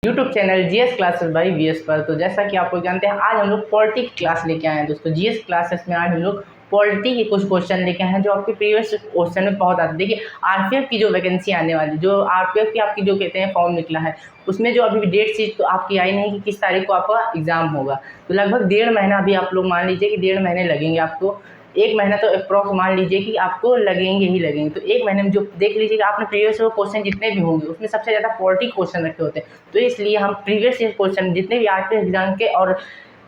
YouTube channel GS classes by VS पर। तो जैसा कि आप लोग जानते हैं, आज हम लोग पॉलिटी की क्लास लेके आए हैं दोस्तों। जीएस क्लासेस में आज हम लोग पॉलिटी के कुछ क्वेश्चन लेके आए हैं जो आपके प्रीवियस क्वेश्चन में बहुत आते हैं। देखिए, आरपीएफ की जो वैकेंसी आने वाली, जो आरपीएफ की आपकी जो कहते हैं फॉर्म निकला है, उसमें जो अभी डेट शीट तो आपकी आई नहीं कि किस तारीख को आपका एग्जाम होगा। तो लगभग 1.5 महीना अभी आप लोग मान लीजिए कि 1.5 महीने लगेंगे आपको। 1 महीना तो अप्रॉक्स मान लीजिए कि आपको लगेंगे ही लगेंगे। तो 1 महीने में जो देख लीजिएगा, आपने प्रीवियस क्वेश्चन जितने भी होंगे उसमें सबसे ज़्यादा पॉलिटी क्वेश्चन रखे होते हैं। तो इसलिए हम प्रीवियस क्वेश्चन जितने भी आरपीएफ एग्जाम के और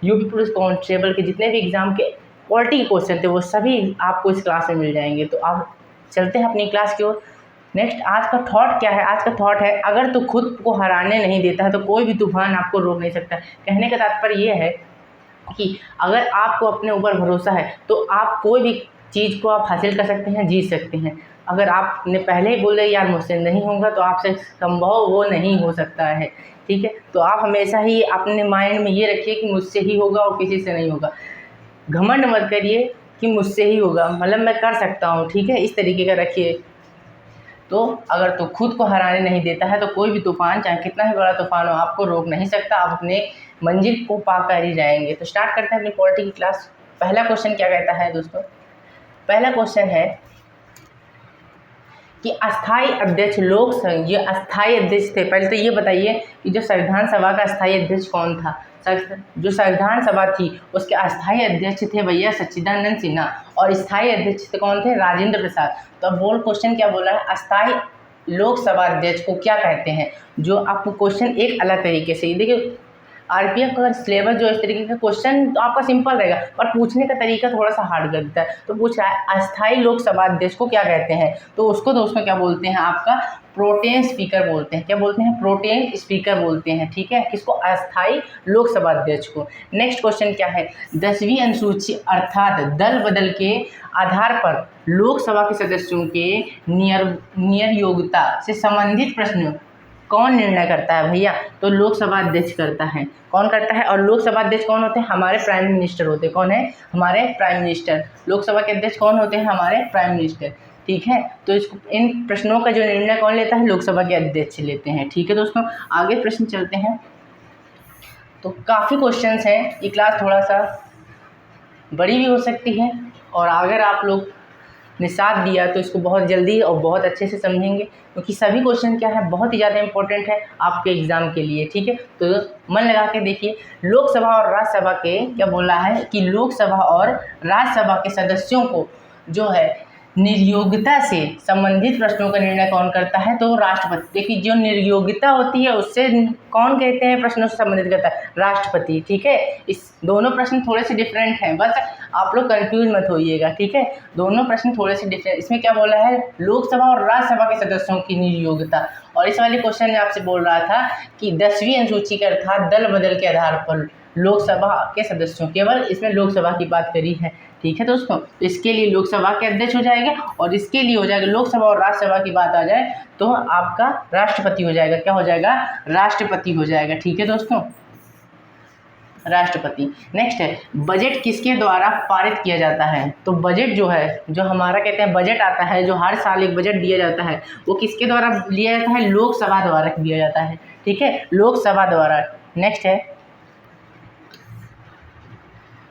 यूपी पुलिस कांस्टेबल के जितने भी एग्जाम के पॉलिटी के क्वेश्चन थे वो सभी आपको इस क्लास में मिल जाएंगे। तो आप चलते हैं अपनी क्लास की ओर। नेक्स्ट, आज का थॉट क्या है? आज का थॉट है, अगर तू खुद को हराने नहीं देता है तो कोई भी तूफान आपको रोक नहीं सकता। कहने का तात्पर्य ये है कि अगर आपको अपने ऊपर भरोसा है तो आप कोई भी चीज़ को आप हासिल कर सकते हैं, जीत सकते हैं। अगर आपने पहले ही बोल दिया यार मुझसे नहीं होगा, तो आपसे संभव वो नहीं हो सकता है। ठीक है, तो आप हमेशा ही अपने माइंड में ये रखिए कि मुझसे ही होगा और किसी से नहीं होगा। घमंड मत करिए कि मुझसे ही होगा, मतलब मैं कर सकता हूँ। ठीक है, इस तरीके का रखिए। तो अगर तो खुद को हराने नहीं देता है तो कोई भी तूफान, चाहे कितना ही बड़ा तूफान हो, आपको रोक नहीं सकता। आप अपने मंजिल को पा कर ही जाएंगे। तो स्टार्ट करते हैं अपनी पॉलिटी की क्लास। पहला क्वेश्चन क्या कहता है दोस्तों? पहला क्वेश्चन है कि अस्थाई अध्यक्ष ये अस्थाई अध्यक्ष थे। पहले तो ये बताइए कि जो संविधान सभा का अस्थाई अध्यक्ष कौन था? जो संविधान सभा थी उसके अस्थाई अध्यक्ष थे भैया सच्चिदानंद सिन्हा, और स्थायी अध्यक्ष कौन थे? राजेंद्र प्रसाद। तो अब बोल क्वेश्चन क्या बोला है? अस्थाई लोकसभा अध्यक्ष को क्या कहते हैं? जो आपको क्वेश्चन एक अलग तरीके से, देखिए आरपीएफ का सिलेबस जो इस तरीके का क्वेश्चन तो आपका सिंपल रहेगा, पर पूछने का तरीका थोड़ा सा हार्ड कर देता है। तो पूछा है अस्थाई लोकसभा अध्यक्ष को क्या कहते हैं? तो उसको दोस्तों क्या बोलते हैं? आपका प्रोटेन स्पीकर बोलते हैं। क्या बोलते हैं? प्रोटेन स्पीकर बोलते हैं। ठीक है, किसको? अस्थाई लोकसभा अध्यक्ष को। नेक्स्ट क्वेश्चन क्या है? 10वीं अनुसूची अर्थात दल बदल के आधार पर लोकसभा के सदस्यों के नियोक्ता से संबंधित प्रश्न कौन निर्णय करता है भैया? तो लोकसभा अध्यक्ष करता है। कौन करता है? और लोकसभा अध्यक्ष कौन होते हैं? हमारे प्राइम मिनिस्टर होते हैं। कौन है? हमारे प्राइम मिनिस्टर। लोकसभा के अध्यक्ष कौन होते हैं? हमारे प्राइम मिनिस्टर। ठीक है, तो इसको, इन प्रश्नों का जो निर्णय कौन लेता है? लोकसभा के अध्यक्ष लेते हैं। ठीक है दोस्तों, आगे प्रश्न चलते हैं। तो काफ़ी क्वेश्चन हैं, ये क्लास थोड़ा सा बड़ी भी हो सकती है, और अगर आप लोग ने साथ दिया तो इसको बहुत जल्दी और बहुत अच्छे से समझेंगे, क्योंकि सभी क्वेश्चन क्या है, बहुत ही ज़्यादा इंपॉर्टेंट है आपके एग्ज़ाम के लिए। ठीक है, तो मन लगा के देखिए। लोकसभा और राज्यसभा के क्या बोला है कि लोकसभा और राज्यसभा के सदस्यों को जो है निर्योग्यता से संबंधित प्रश्नों का निर्णय कौन करता है? तो राष्ट्रपति। देखिए, जो निर्योग्यता होती है उससे कौन कहते हैं प्रश्नों से संबंधित करता है? राष्ट्रपति। ठीक है, इस दोनों प्रश्न थोड़े से डिफरेंट हैं, बस आप लोग कंफ्यूज मत होइएगा। ठीक है, दोनों प्रश्न थोड़े से डिफरेंट। इसमें क्या बोला है? लोकसभा और राज्यसभा के सदस्यों की निर्योग्यता। और इस वाले क्वेश्चन में आपसे बोल रहा था कि 10वीं अनुसूची के अर्थात दल बदल के आधार पर लोकसभा के सदस्यों, केवल इसमें लोकसभा की बात करी है। ठीक है दोस्तों, तो इसके लिए लोकसभा के अध्यक्ष हो जाएगा, और इसके लिए हो जाएगा लोकसभा और राज्यसभा की बात आ जाए तो आपका राष्ट्रपति हो जाएगा। क्या हो जाएगा? राष्ट्रपति हो जाएगा। ठीक है दोस्तों, राष्ट्रपति। नेक्स्ट है, बजट किसके द्वारा पारित किया जाता है? तो बजट जो है, जो हमारा कहते हैं बजट आता है, जो हर साल एक बजट दिया जाता है, वो किसके द्वारा लिया जाता है? लोकसभा द्वारा दिया जाता है। ठीक है, लोकसभा द्वारा। नेक्स्ट है,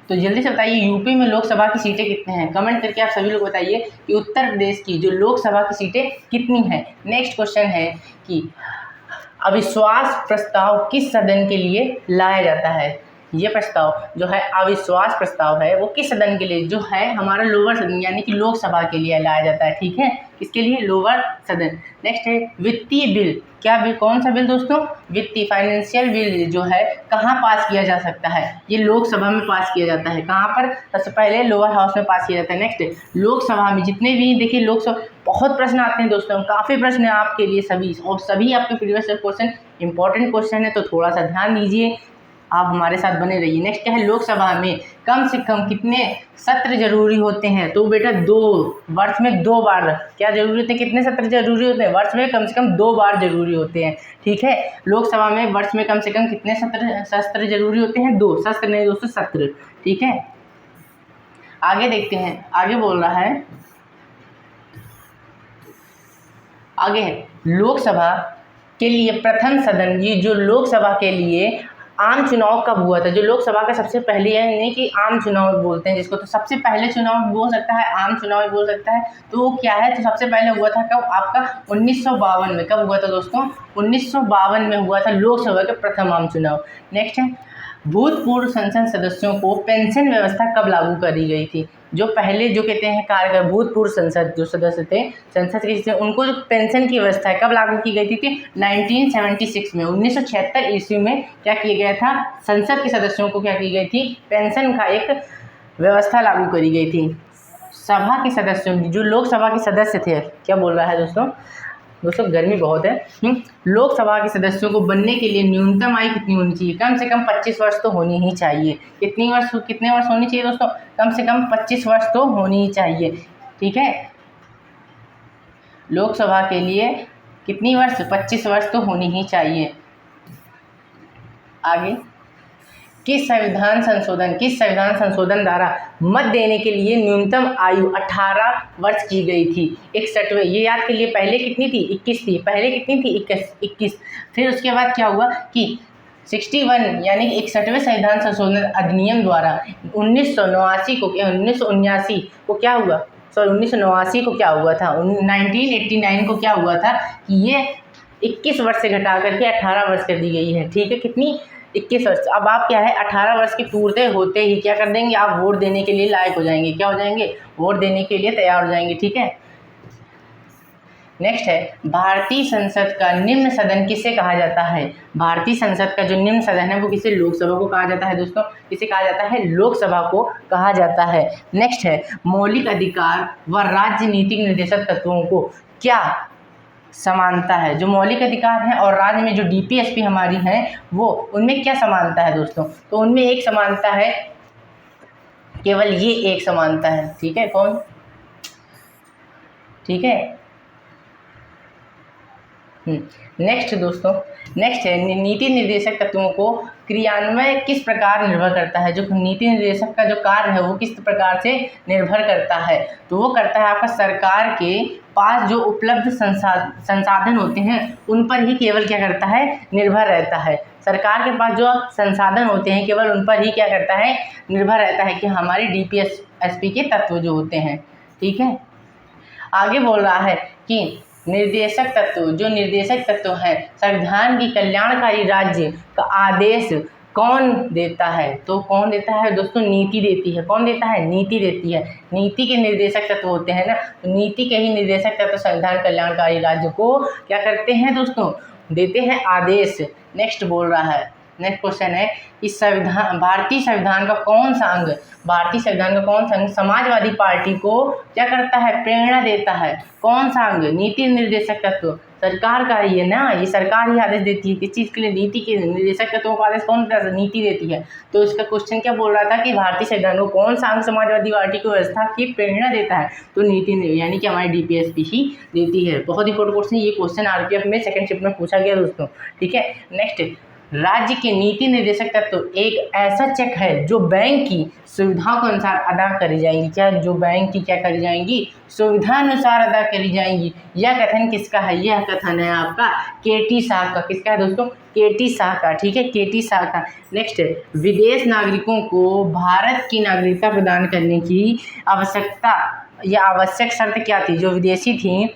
तो जल्दी से बताइए यूपी में लोकसभा की सीटें कितने हैं? कमेंट करके आप सभी लोग बताइए कि उत्तर प्रदेश की जो लोकसभा की सीटें कितनी हैं। नेक्स्ट क्वेश्चन है कि अविश्वास प्रस्ताव किस सदन के लिए लाया जाता है? ये प्रस्ताव जो है, अविश्वास प्रस्ताव है, वो किस सदन के लिए? जो है हमारा लोअर सदन, यानी कि लोकसभा के लिए लाया जाता है। ठीक है, किसके लिए? लोअर सदन। नेक्स्ट है, वित्तीय बिल। क्या बिल? कौन सा बिल दोस्तों? वित्तीय, फाइनेंशियल बिल जो है कहाँ पास किया जा सकता है? ये लोकसभा में पास किया जाता है। कहाँ पर? सबसे पहले लोअर हाउस में पास किया जाता है। नेक्स्ट, लोकसभा में जितने भी, देखिए लोकसभा बहुत प्रश्न आते हैं दोस्तों, काफ़ी प्रश्न है आपके लिए सभी, और सभी आपके प्रीवियस क्वेश्चन इंपॉर्टेंट क्वेश्चन है, तो थोड़ा सा ध्यान दीजिए, आप हमारे साथ बने रहिए। नेक्स्ट क्या है? लोकसभा में कम से कम कितने सत्र जरूरी होते हैं? तो बेटा 2, वर्ष में 2 बार क्या जरूरी होते हैं? कितने सत्र जरूरी होते हैं? वर्ष में कम से कम 2 बार जरूरी होते हैं। ठीक है, लोकसभा में वर्ष में कम से कम कितने सत्र जरूरी होते हैं? 2 शस्त्र नहीं दोस्तों, सत्र। ठीक है, आगे देखते हैं। आगे बोल रहा है, आगे है लोकसभा के लिए प्रथम सदन, ये जो लोकसभा के लिए आम चुनाव कब हुआ था? जो लोकसभा का सबसे पहले, यानी कि आम चुनाव बोलते हैं जिसको, तो सबसे पहले चुनाव भी हो सकता है, आम चुनाव भी बोल सकता है। तो वो क्या है? तो सबसे पहले हुआ था कब? आपका 1952 में। कब हुआ था दोस्तों? 1952 में हुआ था लोकसभा के प्रथम आम चुनाव। नेक्स्ट है, भूतपूर्व संसद सदस्यों को पेंशन व्यवस्था कब लागू करी गई थी? जो पहले जो कहते हैं कारगर भूतपूर्व संसद जो सदस्य थे संसद के, उनको जो पेंशन की व्यवस्था है कब लागू की गई थी? 1976 में, 1976 ईस्वी में क्या किया गया था? संसद के सदस्यों को क्या की गई थी? पेंशन का एक व्यवस्था लागू करी गई थी। सभा के सदस्यों, जो लोकसभा के सदस्य थे, क्या बोल रहा है दोस्तों? गर्मी बहुत है। लोकसभा के सदस्यों को बनने के लिए न्यूनतम आयु कितनी होनी चाहिए? कम से कम 25 वर्ष तो होनी ही चाहिए। कितने वर्ष होनी चाहिए दोस्तों? कम से कम 25 वर्ष तो होनी ही चाहिए। ठीक है, लोकसभा के लिए कितनी वर्ष? 25 वर्ष तो होनी ही चाहिए। आगे, किस संविधान संशोधन द्वारा मत देने के लिए न्यूनतम आयु 18 वर्ष की गई थी? 61वें, ये याद के लिए पहले कितनी थी? 21 थी। पहले कितनी थी? 21। फिर उसके बाद क्या हुआ कि 61 यानी कि 61वें संविधान संशोधन अधिनियम द्वारा 1979 को क्या हुआ? 1989 को क्या हुआ था? 1989 को क्या हुआ था कि ये 21 वर्ष से घटा करके 18 वर्ष कर दी गई है। ठीक है, कितनी? 21 वर्ष। अब आप क्या है, 18 वर्ष के पूरे होते ही क्या कर देंगे? आप वोट देने के लिए लायक हो जाएंगे। क्या हो जाएंगे? वोट देने के लिए तैयार हो जाएंगे। ठीक है, नेक्स्ट है, भारतीय संसद का निम्न सदन किसे कहा जाता है? भारतीय संसद का जो निम्न सदन है वो किसे? लोकसभा को कहा जाता है दोस्तों। किसे कहा जाता है? लोकसभा को कहा जाता है। नेक्स्ट है, मौलिक अधिकार व राजनीतिक निर्देशक तत्वों को क्या समानता है? जो मौलिक अधिकार हैं और राज्य में जो डीपीएसपी हमारी हैं वो, उनमें क्या समानता है दोस्तों? तो उनमें एक समानता है, केवल ये एक समानता है। ठीक है, कौन? ठीक है, नेक्स्ट दोस्तों, नेक्स्ट है, नीति निर्देशक तत्वों को क्रियान्वयन किस प्रकार निर्भर करता है? जो नीति निर्देशक का जो कार्य है वो किस प्रकार से निर्भर करता है? तो वो करता है आपका सरकार के पास जो उपलब्ध संसाधन होते हैं उन पर ही केवल क्या करता है? निर्भर रहता है। सरकार के पास जो संसाधन होते हैं केवल उन पर ही क्या करता है? निर्भर रहता है कि हमारे डीपीएसपी के तत्व जो होते हैं। ठीक है, आगे बोल रहा है कि निर्देशक तत्व, जो निर्देशक तत्व है, संविधान की कल्याणकारी राज्य का आदेश कौन देता है? तो कौन देता है दोस्तों? नीति देती है। कौन देता है? नीति देती है। नीति के निर्देशक तत्व होते हैं ना, तो नीति के ही निर्देशक तत्व संविधान कल्याणकारी राज्य को क्या करते हैं दोस्तों? देते हैं आदेश। नेक्स्ट बोल रहा है, नेक्स्ट क्वेश्चन है कि भारतीय संविधान का कौन सा अंग, समाजवादी पार्टी को क्या करता है? प्रेरणा देता है। कौन सा अंग? नीति निर्देशक तत्व सरकार का ही है ना, ये सरकार ही आदेश देती है किस चीज़ के लिए? नीति के निर्देशक तत्वों का आदेश कौन देता है? नीति देती है। तो इसका क्वेश्चन क्या बोल रहा था कि भारतीय संविधान को कौन सा अंग समाजवादी पार्टी को व्यवस्था की प्रेरणा देता है? तो नीति, यानी कि हमारी डीपीएसपी ही देती है। बहुत इंपॉर्टेंट क्वेश्चन, ये क्वेश्चन आरपीएफ में सेकंड शिफ्ट में पूछा गया दोस्तों। ठीक है, नेक्स्ट, राज्य के नीति निर्देशक तत्व एक ऐसा चेक है जो बैंक की सुविधाओं के अनुसार अदा करी जाएंगी। क्या? जो बैंक की क्या करी जाएंगी? सुविधा अनुसार अदा करी जाएंगी। यह कथन किसका है? यह कथन है आपका केटी शाह का। किसका है दोस्तों? केटी शाह का। ठीक है, केटी शाह का। नेक्स्ट, विदेश नागरिकों को भारत की नागरिकता प्रदान करने की आवश्यकता या आवश्यक शर्त क्या थी? जो विदेशी थी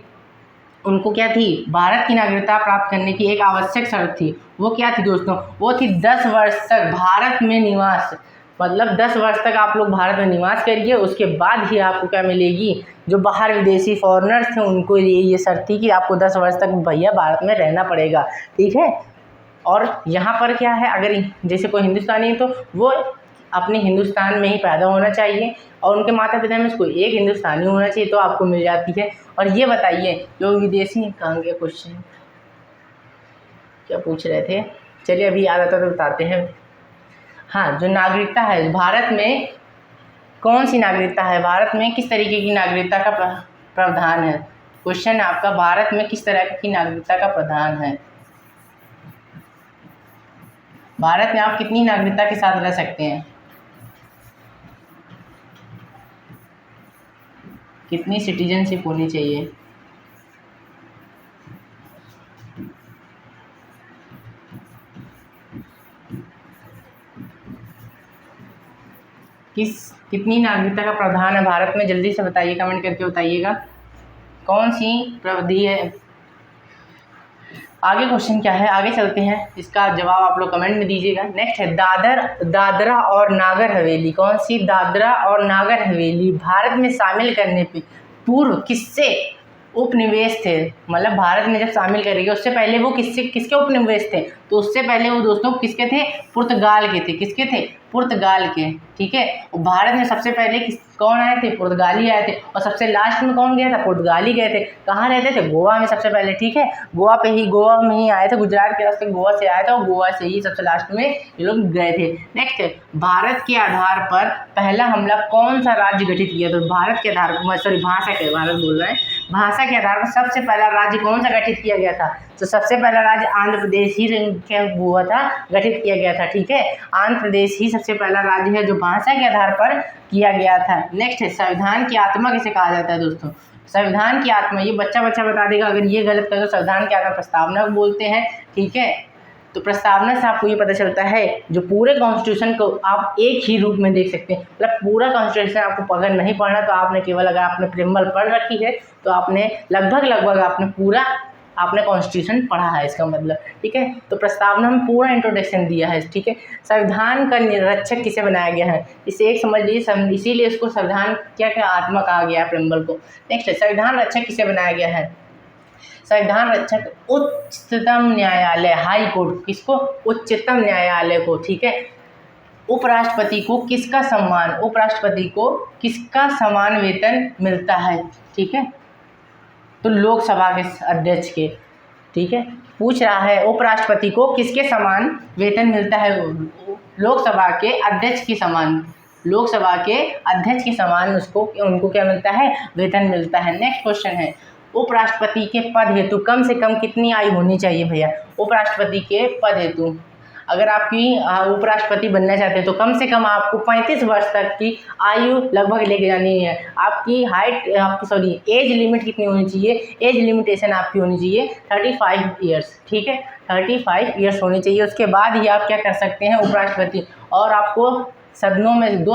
उनको क्या थी? भारत की नागरिकता प्राप्त करने की एक आवश्यक शर्त थी। वो क्या थी दोस्तों? वो थी 10 वर्ष तक भारत में निवास। मतलब 10 वर्ष तक आप लोग भारत में निवास करिए, उसके बाद ही आपको क्या मिलेगी? जो बाहर विदेशी फॉरेनर्स थे उनको ये शर्त थी कि आपको 10 वर्ष तक भैया भारत में रहना पड़ेगा। ठीक है, और यहाँ पर क्या है, अगर जैसे कोई हिंदुस्तानी है तो वो अपने हिंदुस्तान में ही पैदा होना चाहिए और उनके माता पिता में से कोई एक हिंदुस्तानी होना चाहिए, तो आपको मिल जाती है। और ये बताइए, जो विदेशी, कहाँ गया क्वेश्चन, क्या पूछ रहे थे? चलिए अभी याद आता तो बताते हैं। हाँ, जो नागरिकता है भारत में, कौन सी नागरिकता है? भारत में किस तरीके की नागरिकता का प्रावधान है? क्वेश्चन आपका, भारत में किस तरह की नागरिकता का प्रावधान है? भारत में आप कितनी नागरिकता के साथ रह सकते हैं? कितनी सिटीजनशिप होनी चाहिए? कितनी नागरिकता का प्रावधान है भारत में? जल्दी से बताइए, कमेंट करके बताइएगा कौन सी प्रविधि है। आगे क्वेश्चन क्या है, आगे चलते हैं, इसका जवाब आप लोग कमेंट में दीजिएगा। नेक्स्ट है दादरा और नागर हवेली। कौन सी? दादरा और नागर हवेली भारत में शामिल करने पे पूर्व किससे उपनिवेश थे? मतलब भारत में जब शामिल करेंगे उससे पहले वो किसके उपनिवेश थे? तो उससे पहले वो दोस्तों किसके थे? पुर्तगाल के थे। किसके थे? पुर्तगाल के। ठीक है, भारत में सबसे पहले कौन आए थे? पुर्तगाली आए थे। और सबसे लास्ट में कौन गया था? पुर्तगाली गए थे। कहाँ रहते थे? गोवा में सबसे पहले। ठीक है, गोवा में ही आए थे, गुजरात के रास्ते गोवा से आए थे और गोवा से ही सबसे लास्ट में ये लोग गए थे। नेक्स्ट, भारत के आधार पर पहला हमला कौन सा राज्य गठित किया? तो भारत के आधार पर, सॉरी भाषा के, भारत बोल रहे हैं, भाषा के आधार पर सबसे पहला राज्य कौन सा गठित किया गया था? तो सबसे पहला राज्य आंध्र प्रदेश ही क्या हुआ था? गठित किया गया था। ठीक है, आंध्र प्रदेश ही सबसे पहला राज्य है जो भाषा के आधार पर किया गया था। नेक्स्ट है संविधान की आत्मा किसे कहा जाता है? दोस्तों संविधान की आत्मा, ये बच्चा बता देगा अगर ये गलत कर तो संविधान की आत्मा प्रस्तावना को बोलते हैं। ठीक है, तो प्रस्तावना से आपको ये पता चलता है जो पूरे कॉन्स्टिट्यूशन को आप एक ही रूप में देख सकते हैं। मतलब पूरा कॉन्स्टिट्यूशन आपको अगर नहीं पढ़ना तो आपने केवल, अगर आपने प्रियम्बल पढ़ रखी है तो आपने लगभग आपने पूरा कॉन्स्टिट्यूशन पढ़ा है, इसका मतलब। ठीक है, तो प्रस्तावना में पूरा इंट्रोडक्शन दिया है। ठीक है, संविधान का निरीक्षक किसे बनाया गया है? इसे एक समझ लीजिए, इसीलिए इसको संविधान क्या आत्मा कहा गया है, प्रियम्बल को। नेक्स्ट, संविधान रक्षक किसे बनाया गया है? संविधान रक्षक उच्चतम न्यायालय, हाई कोर्ट। किसको? उच्चतम न्यायालय को। ठीक है, उपराष्ट्रपति को किसका समान वेतन मिलता है? ठीक है, तो लोकसभा के अध्यक्ष के। ठीक है, पूछ रहा है उपराष्ट्रपति को किसके समान वेतन मिलता है? लोकसभा के अध्यक्ष के समान उनको क्या मिलता है? वेतन मिलता है। नेक्स्ट क्वेश्चन है उपराष्ट्रपति के पद हेतु कम से कम कितनी आयु होनी चाहिए? भैया उपराष्ट्रपति के पद हेतु अगर आपकी उपराष्ट्रपति बनना चाहते हैं तो कम से कम आपको 35 वर्ष तक की आयु लगभग लेके जानी है। आपकी एज लिमिट कितनी होनी चाहिए? एज लिमिटेशन आपकी होनी चाहिए 35 ईयर्स। ठीक है, 35 ईयर्स होनी चाहिए, उसके बाद ही आप क्या कर सकते हैं? उपराष्ट्रपति। और आपको दो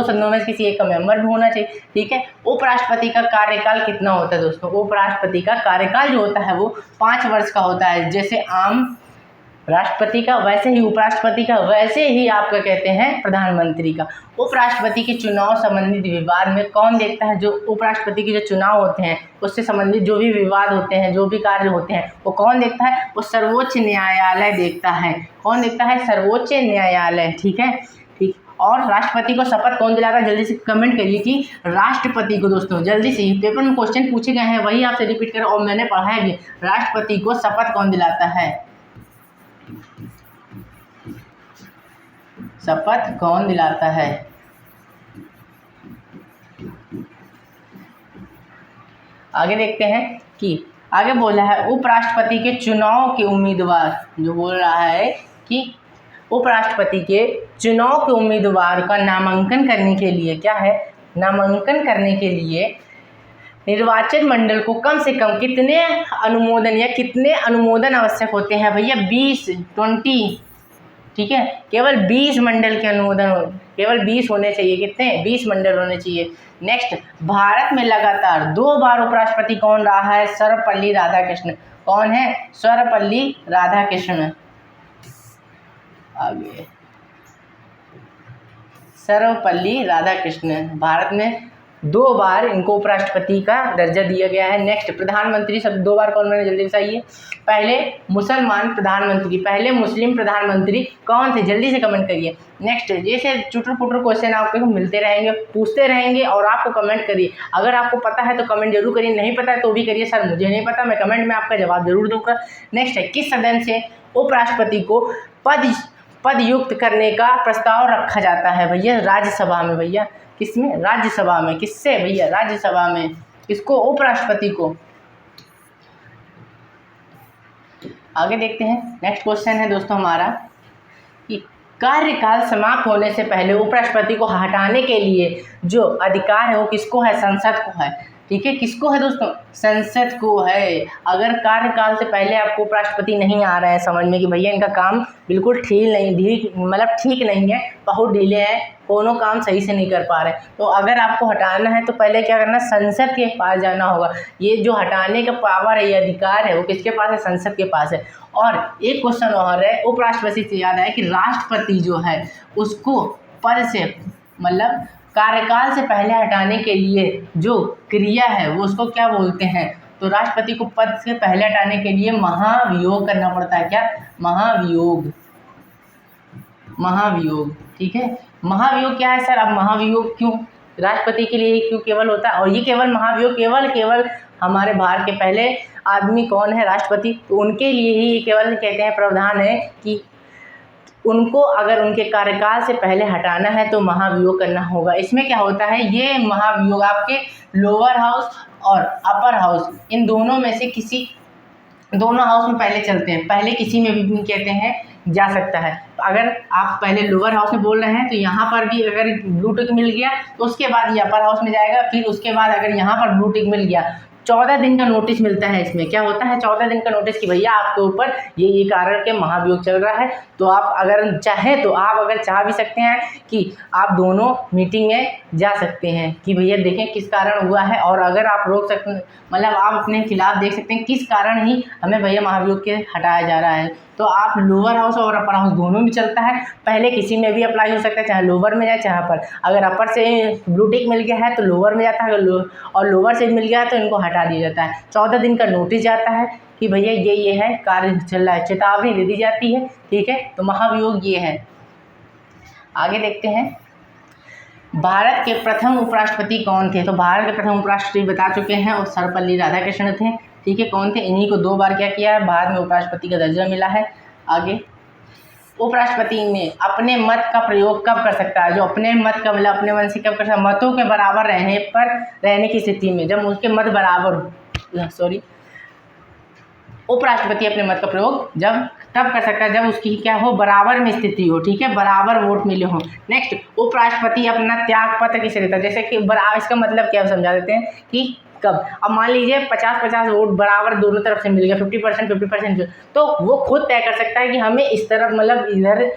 सदनों में किसी एक का मेंबर भी होना चाहिए। ठीक है, उपराष्ट्रपति का कार्यकाल कितना होता है? दोस्तों उपराष्ट्रपति का कार्यकाल जो होता है वो 5 वर्ष का होता है। जैसे आम राष्ट्रपति का वैसे ही उपराष्ट्रपति का, वैसे ही आपका कहते हैं प्रधानमंत्री का। उपराष्ट्रपति के चुनाव संबंधित विवाद में कौन देखता है? जो उपराष्ट्रपति के जो चुनाव होते हैं उससे संबंधित जो भी विवाद होते हैं, जो भी कार्य होते हैं, वो कौन देखता है? वो सर्वोच्च न्यायालय देखता है। कौन देखता है? सर्वोच्च न्यायालय। ठीक है, ठीक। और राष्ट्रपति को शपथ कौन दिलाता है? जल्दी से कमेंट करिए कि राष्ट्रपति को। दोस्तों जल्दी से, पेपर में क्वेश्चन पूछे गए हैं वही आपसे रिपीट करें और मैंने पढ़ा है भी। राष्ट्रपति को शपथ कौन दिलाता है? शपथ कौन दिलाता है? आगे देखते हैं कि आगे बोला है उपराष्ट्रपति के चुनाव के उम्मीदवार, जो बोल रहा है कि उपराष्ट्रपति के चुनाव के उम्मीदवार का नामांकन करने के लिए क्या है? नामांकन करने के लिए निर्वाचन मंडल को कम से कम कितने अनुमोदन आवश्यक होते हैं? भैया 20। ठीक है, केवल 20 मंडल के अनुमोदन, केवल 20 होने चाहिए। कितने? 20 मंडल होने चाहिए। नेक्स्ट, भारत में लगातार 2 बार उपराष्ट्रपति कौन रहा है? सर्वपल्ली राधाकृष्णन। कौन है? सर्वपल्ली राधाकृष्णन। आगे सर्वपल्ली राधाकृष्णन, भारत में 2 बार इनको उपराष्ट्रपति का दर्जा दिया गया है। नेक्स्ट, प्रधानमंत्री सब 2 बार कौन बने? जल्दी बताइए। पहले मुस्लिम प्रधानमंत्री कौन थे? जल्दी से कमेंट करिए। नेक्स्ट, जैसे चुटर पुटर क्वेश्चन आपको मिलते रहेंगे, पूछते रहेंगे और आपको कमेंट करिए। अगर आपको पता है तो कमेंट जरूर करिए, नहीं पता है तो भी करिए सर मुझे नहीं पता, मैं कमेंट में आपका जवाब जरूर दूंगा। नेक्स्ट है किस सदन से उपराष्ट्रपति को पद युक्त करने का प्रस्ताव रखा जाता है? भैया राज्यसभा में। भैया किसमें? राज्यसभा में। किससे? भैया राज्यसभा में। किसको? उपराष्ट्रपति को। आगे देखते हैं, नेक्स्ट क्वेश्चन है दोस्तों हमारा कि कार्यकाल समाप्त होने से पहले उपराष्ट्रपति को हटाने के लिए जो अधिकार है वो किसको है? संसद को है। ठीक है, किसको है दोस्तों? संसद को है। अगर कार्यकाल से पहले आपको उपराष्ट्रपति नहीं आ रहे हैं समझ में कि भैया इनका काम बिल्कुल ठीक नहीं है, बहुत ढीले हैं, कोनो काम सही से नहीं कर पा रहे, तो अगर आपको हटाना है तो पहले क्या करना, संसद के पास जाना होगा। ये जो हटाने का पावर है, ये अधिकार है, वो किसके पास है? संसद के पास है। और एक क्वेश्चन और है, उपराष्ट्रपति से याद है कि राष्ट्रपति जो है उसको पद से मतलब कार्यकाल से पहले हटाने के लिए जो क्रिया है वो उसको क्या बोलते हैं? तो राष्ट्रपति को पद से पहले हटाने के लिए महाभियोग करना पड़ता है। क्या? महाभियोग। ठीक है, महाभियोग क्या है सर? अब महाभियोग क्यों राष्ट्रपति के लिए क्यों केवल होता है? और ये केवल महाभियोग केवल हमारे भारत के पहले आदमी कौन है? राष्ट्रपति। तो उनके लिए ही केवल कहते हैं प्रावधान है कि उनको अगर उनके कार्यकाल से पहले हटाना है तो महाभियोग करना होगा। इसमें क्या होता है, ये महाभियोग आपके लोअर हाउस और अपर हाउस इन दोनों में से किसी दोनों हाउस में पहले चलते हैं, पहले किसी में भी कहते हैं जा सकता है। तो अगर आप पहले लोअर हाउस में बोल रहे हैं तो यहाँ पर भी अगर ब्लू टिक मिल गया तो उसके बाद ये अपर हाउस में जाएगा, फिर उसके बाद अगर यहाँ पर ब्लू टिक मिल गया 14 दिन का नोटिस मिलता है। इसमें क्या होता है? 14 दिन का नोटिस कि भैया आपके ऊपर ये कारण के महाभियोग चल रहा है। तो आप अगर चाहें तो आप अगर चाह भी सकते हैं कि आप दोनों मीटिंग में जा सकते हैं कि भैया देखें किस कारण हुआ है, और अगर आप रोक सकते मतलब आप अपने खिलाफ देख सकते हैं किस कारण ही हमें भैया महाभियोग के हटाया जा रहा है। तो आप लोअर हाउस और अपर हाउस दोनों में चलता है, पहले किसी में भी अप्लाई हो सकता है, चाहे लोअर में जाए चाहे अपर। अगर अपर से ब्लू टिक मिल गया है तो लोअर में जाता है, और लोअर से मिल गया है तो इनको हटा दिया जाता है। 14 दिन का नोटिस जाता है कि भैया ये है कार्य चल रहा है, चेतावनी दे दी जाती है। ठीक है, तो महाभियोग ये है। आगे देखते हैं, भारत के प्रथम उपराष्ट्रपति कौन थे? तो भारत के प्रथम उपराष्ट्रपति बता चुके हैं, और सर्वपल्ली राधाकृष्णन थे। ठीक है, कौन थे? इन्हीं को 2 बार क्या किया है, बाद में उपराष्ट्रपति का दर्जा मिला है। आगे, उपराष्ट्रपति ने अपने मत का प्रयोग कब कर सकता है? जो अपने मत का मतलब अपने मन से कब कर सकता है? मतों के बराबर रहने की स्थिति में, जब उसके मत बराबर उपराष्ट्रपति अपने मत का प्रयोग तब कर सकता है जब उसकी क्या हो, बराबर में स्थिति हो। ठीक है, बराबर वोट मिले हो। नेक्स्ट, उपराष्ट्रपति अपना त्याग पत्र किसे देता है? जैसे कि इसका मतलब क्या समझा देते हैं कि कब, अब मान लीजिए 50-50 वोट बराबर दोनों तरफ से मिल गया, 50% तो वो खुद तय कर सकता है कि हमें इस तरफ मतलब इधर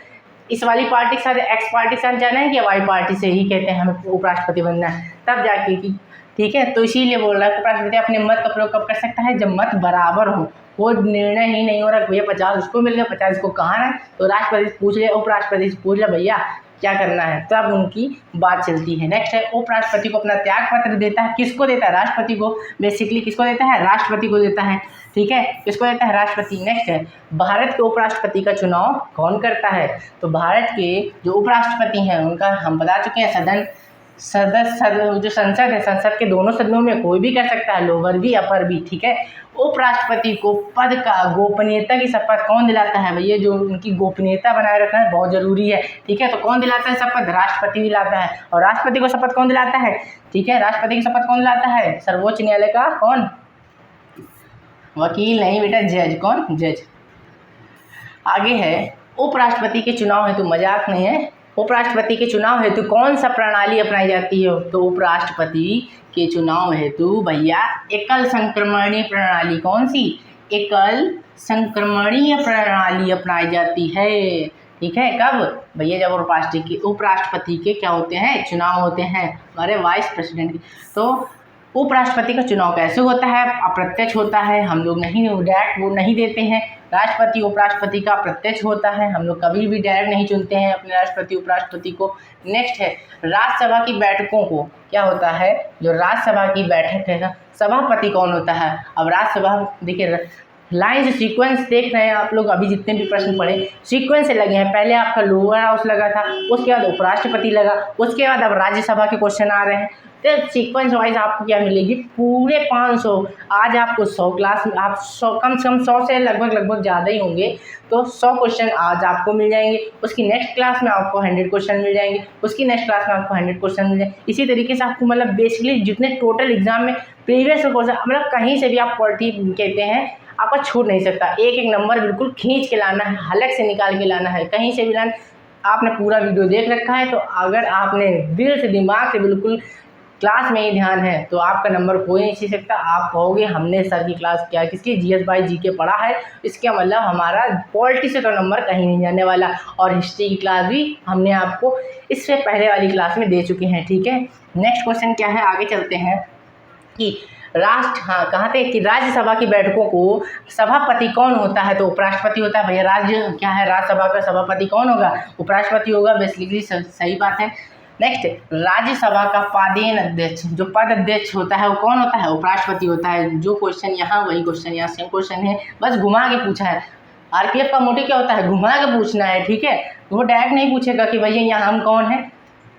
इस वाली पार्टी के साथ एक्स पार्टी के साथ जाना है कि वाई पार्टी से ही कहते हैं हमें उपराष्ट्रपति बनना है, तब जाके कि ठीक है। तो इसीलिए बोल रहा है उपराष्ट्रपति अपने मत का प्रयोग कब कर सकता है? जब मत बराबर हो, वो निर्णय ही नहीं हो रहा भैया 50 उसको मिल गया 50 इसको कहाँ है, तो राष्ट्रपति से पूछ लिया, उपराष्ट्रपति से पूछ लिया भैया क्या करना है, तब उनकी बात चलती है। नेक्स्ट है, उपराष्ट्रपति को अपना त्याग पत्र देता है। किसको देता है? राष्ट्रपति को। बेसिकली किसको देता है? राष्ट्रपति को देता है। ठीक है, किसको देता है? राष्ट्रपति। नेक्स्ट है, भारत के उपराष्ट्रपति का चुनाव कौन करता है? तो भारत के जो उपराष्ट्रपति हैं उनका हम बता चुके हैं, जो संसद है, संसद के दोनों सदनों में कोई भी कर सकता है, लोअर भी अपर भी। ठीक है, उपराष्ट्रपति को पद का गोपनीयता की शपथ कौन दिलाता है? भैया जो उनकी गोपनीयता बनाए रखना है बहुत जरूरी है। ठीक है, तो कौन दिलाता है शपथ? राष्ट्रपति दिलाता है। और राष्ट्रपति को शपथ कौन दिलाता है? ठीक है, राष्ट्रपति की शपथ कौन दिलाता है? सर्वोच्च न्यायालय का कौन? वकील नहीं बेटा, जज। कौन? जज। आगे है, उपराष्ट्रपति के चुनाव हेतु, मजाक नहीं है, उपराष्ट्रपति के चुनाव हेतु कौन सा प्रणाली अपनाई जाती है? तो उपराष्ट्रपति के चुनाव हेतु भैया एकल संक्रमणीय प्रणाली, कौन सी? एकल संक्रमणीय प्रणाली अपनाई जाती है। ठीक है, कब भैया? जब उपराष्ट्रपति के क्या होते हैं? चुनाव होते हैं, हमारे वाइस प्रेसिडेंट के। तो उपराष्ट्रपति का चुनाव कैसे होता है? अप्रत्यक्ष होता है, हम लोग डायरेक्ट वोट नहीं देते हैं। राष्ट्रपति उपराष्ट्रपति का प्रत्यक्ष होता है, हम लोग कभी भी डायरेक्ट नहीं चुनते हैं अपने राष्ट्रपति उपराष्ट्रपति को। नेक्स्ट है, राज्यसभा की बैठकों को क्या होता है? जो राज्यसभा की बैठक है, सभापति कौन होता है? अब राज्यसभा देखिए लाइन से सीक्वेंस देख रहे हैं आप लोग, अभी जितने भी प्रश्न पढ़े सीक्वेंस से लगे हैं। पहले आपका लोअर हाउस लगा था, उसके बाद उपराष्ट्रपति लगा, उसके बाद अब राज्यसभा के क्वेश्चन आ रहे हैं। तो सीक्वेंस वाइज आपको क्या मिलेगी? पूरे 500। आज आपको 100 क्लास में आप 100 कम से कम 100 से लगभग ज़्यादा ही होंगे, तो 100 क्वेश्चन आज आपको मिल जाएंगे। उसकी नेक्स्ट क्लास में आपको 100 क्वेश्चन मिल जाएंगे, उसकी नेक्स्ट क्लास में आपको 100 क्वेश्चन मिल जाएंगे। इसी तरीके से आपको मतलब बेसिकली जितने टोटल एग्जाम में प्रीवियस क्वेश्चन मतलब कहीं से भी आप पॉलिटी कहते हैं आपका छूट नहीं सकता। एक नंबर बिल्कुल खींच के लाना है, हलक से निकाल के लाना है, कहीं से भी लाना। आपने पूरा वीडियो देख रखा है तो अगर आपने दिल से दिमाग से बिल्कुल क्लास में ही ध्यान है तो आपका नंबर कोई नहीं छीन सकता। आप कहोगे हमने सर की क्लास क्या किसकी जीएस बाय जीके पढ़ा है, इसका मतलब हमारा पॉलिटी से तो नंबर कहीं नहीं जाने वाला। और हिस्ट्री की क्लास भी हमने आपको इससे पहले वाली क्लास में दे चुके हैं, ठीक है। नेक्स्ट क्वेश्चन क्या है, आगे चलते हैं कि कहाँ थे कि राज्यसभा की बैठकों को सभापति कौन होता है, तो उपराष्ट्रपति होता है। भैया राज्य क्या है, राज्यसभा का सभापति कौन होगा, उपराष्ट्रपति होगा। बेसिकली सही बात है। नेक्स्ट, राज्यसभा का पादेन अध्यक्ष जो पद अध्यक्ष होता है वो कौन होता है, उपराष्ट्रपति होता है। जो क्वेश्चन यहाँ वही क्वेश्चन यहाँ सेम क्वेश्चन है, बस घुमा के पूछा है। आरपीएफ का मोटिव क्या होता है, घुमा के पूछना है, ठीक है। वो डायरेक्ट नहीं पूछेगा कि भैया यहाँ हम कौन है,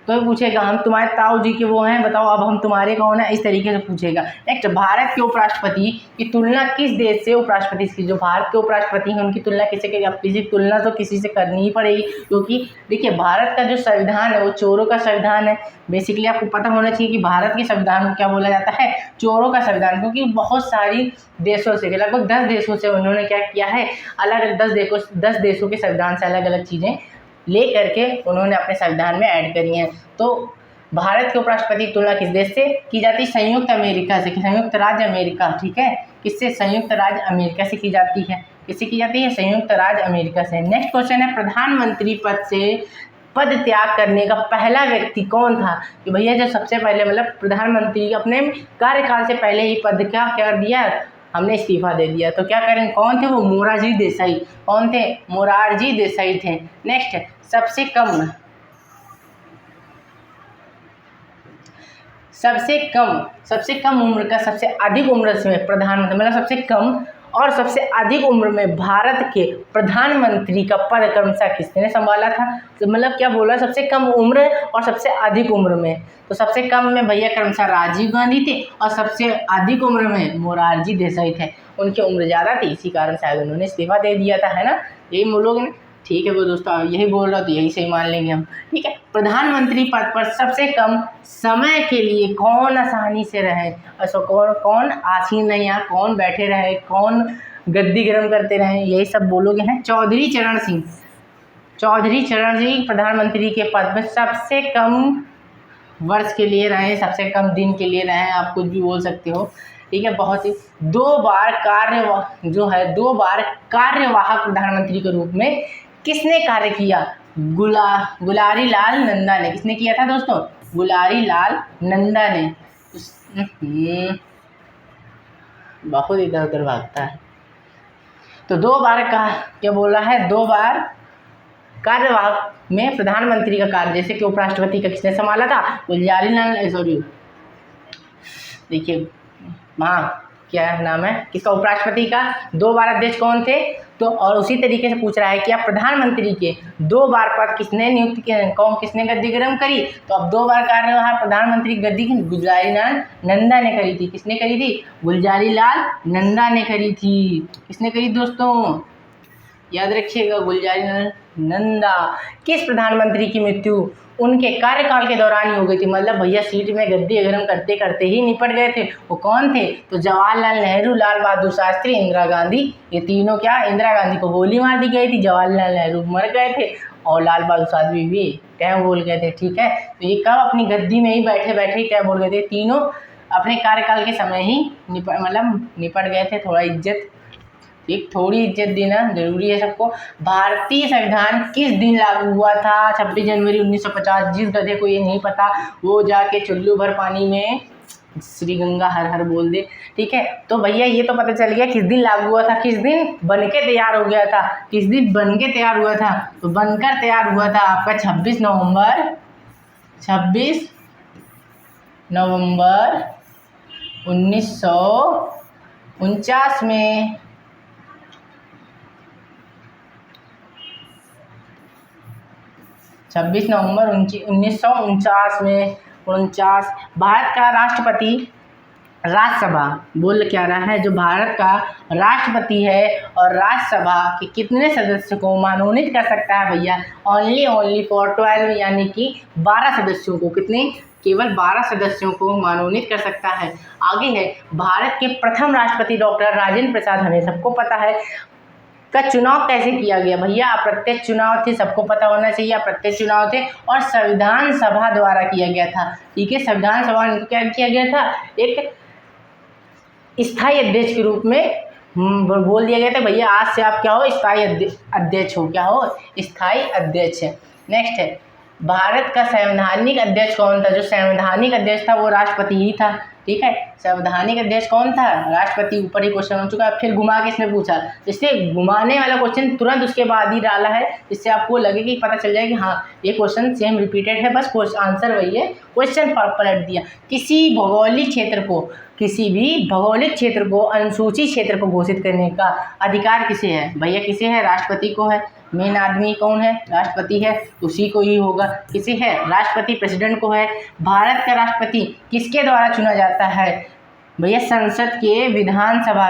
तो पूछेगा हम तुम्हारे ताऊ जी के वो हैं, बताओ अब हम तुम्हारे कौन है, इस तरीके से पूछेगा। नेक्स्ट, भारत के उपराष्ट्रपति की तुलना किस देश से, उपराष्ट्रपति की जो भारत के उपराष्ट्रपति हैं उनकी तुलना किससे करेगी। अब किसी तुलना तो किसी से करनी ही पड़ेगी, क्योंकि देखिए भारत का जो संविधान है वो चोरों का संविधान है। बेसिकली आपको पता होना चाहिए कि भारत के संविधान को क्या बोला जाता है, चोरों का संविधान, क्योंकि बहुत सारी देशों से लगभग 10 देशों से उन्होंने क्या किया है, अलग 10 देशों के संविधान से अलग अलग चीज़ें ले करके उन्होंने अपने संविधान में ऐड करी हैं। तो भारत के उपराष्ट्रपति की तुलना किस देश से की जाती है, संयुक्त अमेरिका से, संयुक्त राज्य अमेरिका, ठीक है। किससे, संयुक्त राज्य अमेरिका से की जाती है। किससे की जाती है, संयुक्त राज्य अमेरिका से। नेक्स्ट क्वेश्चन है, प्रधानमंत्री पद से पद त्याग करने का पहला व्यक्ति कौन था, कि भैया जो सबसे पहले मतलब प्रधानमंत्री अपने कार्यकाल से पहले ही पद क्या कर दिया, हमने इस्तीफा दे दिया, तो क्या करें, कौन थे वो, मोरारजी देसाई। कौन थे, मोरारजी देसाई थे। नेक्स्ट, सबसे कम उम्र का सबसे अधिक उम्र में प्रधानमंत्री, मतलब सबसे कम और सबसे अधिक उम्र में भारत के प्रधानमंत्री का पद क्रमशः किसने संभाला था, तो मतलब क्या बोला, सबसे कम उम्र और सबसे अधिक उम्र में। तो सबसे कम में भैया क्रमशः राजीव गांधी थे और सबसे अधिक उम्र में मोरारजी देसाई थे। उनकी उम्र ज़्यादा थी, इसी कारण शायद उन्होंने इस्तीफा दे दिया था, है ना, यही बोलोगे ना, ठीक है वो दोस्तों, यही बोल रहा तो यही सही मान लेंगे हम, ठीक है। प्रधानमंत्री पद पर सबसे कम समय के लिए कौन आसानी से रहे, ऐसा कौन आसीन रहे, यहाँ कौन बैठे रहे, कौन गद्दी गर्म करते रहे, यही सब बोलोगे हैं, चौधरी चरण सिंह प्रधानमंत्री के पद पर सबसे कम वर्ष के लिए रहे, सबसे कम दिन के लिए रहे, आप कुछ भी बोल सकते हो, ठीक है। बहुत ही 2 बार कार्यवाहक प्रधानमंत्री के रूप में किसने कार्य किया, गुलारी लाल नंदा ने। किसने किया था दोस्तों, गुलारी लाल नंदा ने। बहुत इधर उधर भागता है। तो 2 बार का क्या बोला है, 2 बार कार्यवाहक में प्रधानमंत्री का कार्य, जैसे कि उपराष्ट्रपति का किसने संभाला था, गुलजारी लाल, सॉरी देखिए क्या नाम है किसका, उपराष्ट्रपति का। 2 बार अध्यक्ष कौन थे, तो और उसी तरीके से पूछ रहा है कि आप प्रधानमंत्री के 2 बार पद किसने नियुक्त किए, कौन किसने गद्दी ग्रहण करी, तो अब 2 बार कार्यवाहक प्रधानमंत्री गद्दी गुलजारी लाल नंदा ने करी थी। किसने करी थी, गुलजारी लाल नंदा ने करी थी। किसने करी दोस्तों, याद रखिएगा, गुलजारी लाल नंदा। किस प्रधानमंत्री की मृत्यु उनके कार्यकाल के दौरान ही हो गई थी, मतलब भैया सीट में गद्दी गर्म करते करते ही निपट गए थे। वो कौन थे, तो जवाहरलाल नेहरू, लाल बहादुर शास्त्री, इंदिरा गांधी। ये तीनों क्या, इंदिरा गांधी को गोली मार दी गई थी, जवाहरलाल नेहरू मर गए थे और लाल बहादुर शास्त्री भी क्या बोल गए थे, ठीक है। तो ये कब अपनी गद्दी में ही बैठे बैठे क्या बोल गए थे, तीनों अपने कार्यकाल के समय ही निपट गए थे। थोड़ा इज्जत, एक थोड़ी इज्जत देना जरूरी है सबको। भारतीय संविधान किस दिन लागू हुआ था, 26 जनवरी 1950। जिस गधे को ये नहीं पता वो जाके चुल्लू भर पानी में श्री गंगा हर हर बोल दे, ठीक है। तो भैया ये तो पता चल गया किस दिन लागू हुआ था, किस दिन बनके तैयार हो गया था, किस दिन बनके तैयार हुआ था, तो बनकर तैयार हुआ था आपका 26 नवंबर 1949 में। 26 नवंबर 1949 में। भारत का राष्ट्रपति राज्यसभा बोल क्या रहा है, जो भारत का राष्ट्रपति है और राज्यसभा के कितने सदस्य को मनोनीत कर सकता है भैया, ओनली फॉर 12, यानी कि 12 सदस्यों को। कितने, केवल 12 सदस्यों को मनोनीत कर सकता है। आगे है, भारत के प्रथम राष्ट्रपति डॉक्टर राजेंद्र प्रसाद, हमें सबको पता है का चुनाव कैसे किया गया? भैया अप्रत्यक्ष चुनाव थे, सबको पता होना चाहिए, अप्रत्यक्ष चुनाव थे और संविधान सभा द्वारा किया गया था। ठीक है, संविधान सभा ने क्या किया गया था? एक स्थायी अध्यक्ष के रूप में बोल दिया गया था भैया आज से आप क्या हो? स्थायी अध्यक्ष हो। क्या हो? स्थायी अध्यक्ष। नेक्स्ट है, भारत का संवैधानिक अध्यक्ष कौन था? जो संवैधानिक अध्यक्ष था वो राष्ट्रपति ही था। ठीक है, संवैधानिक अध्यक्ष कौन था? राष्ट्रपति। ऊपर ही क्वेश्चन हो चुका है, फिर घुमा के इसमें पूछा, इससे घुमाने वाला क्वेश्चन तुरंत उसके बाद ही डाला है, जिससे आपको लगे कि पता चल जाए कि हाँ ये क्वेश्चन सेम रिपीटेड है, बस आंसर वही है, क्वेश्चन पलट दिया। किसी भी भौगोलिक क्षेत्र को अनुसूचित क्षेत्र को घोषित करने का अधिकार किसे है? भैया किसे है? राष्ट्रपति को है। मेन आदमी कौन है? राष्ट्रपति है, उसी को ही होगा। किसे है? राष्ट्रपति, प्रेसिडेंट को है। भारत का राष्ट्रपति किसके द्वारा चुना जाता है? भैया संसद के विधानसभा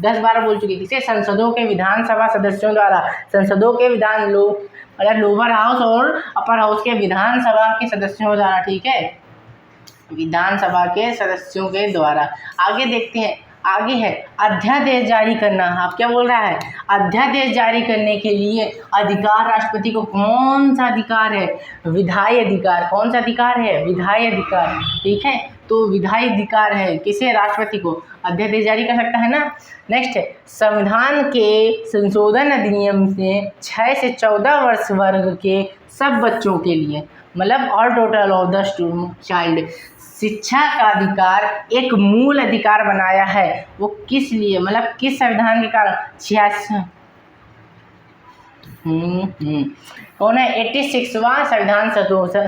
10 बार बोल चुके, किसे? संसदों के विधानसभा सदस्यों द्वारा। संसदों के लोअर हाउस और अपर हाउस के विधानसभा के सदस्यों द्वारा। ठीक है, विधानसभा के सदस्यों के द्वारा। आगे देखते हैं, आगे है अध्यादेश जारी करना। आप क्या बोल रहा है? अध्यादेश जारी करने के लिए अधिकार राष्ट्रपति को कौन सा अधिकार है? विधायी अधिकार। कौन सा अधिकार है? विधायी अधिकार। ठीक है, तो विधायी अधिकार है किसे? राष्ट्रपति को। अध्यादेश जारी कर सकता है ना। नेक्स्ट है, संविधान के संशोधन अधिनियम से 6 से 14 वर्ष वर्ग के सब बच्चों के लिए, मतलब all total of the child, शिक्षा का अधिकार एक मूल अधिकार बनाया है। वो किस लिए? मतलब किस संविधान के कारण? 86 कौन है? 86वां संविधान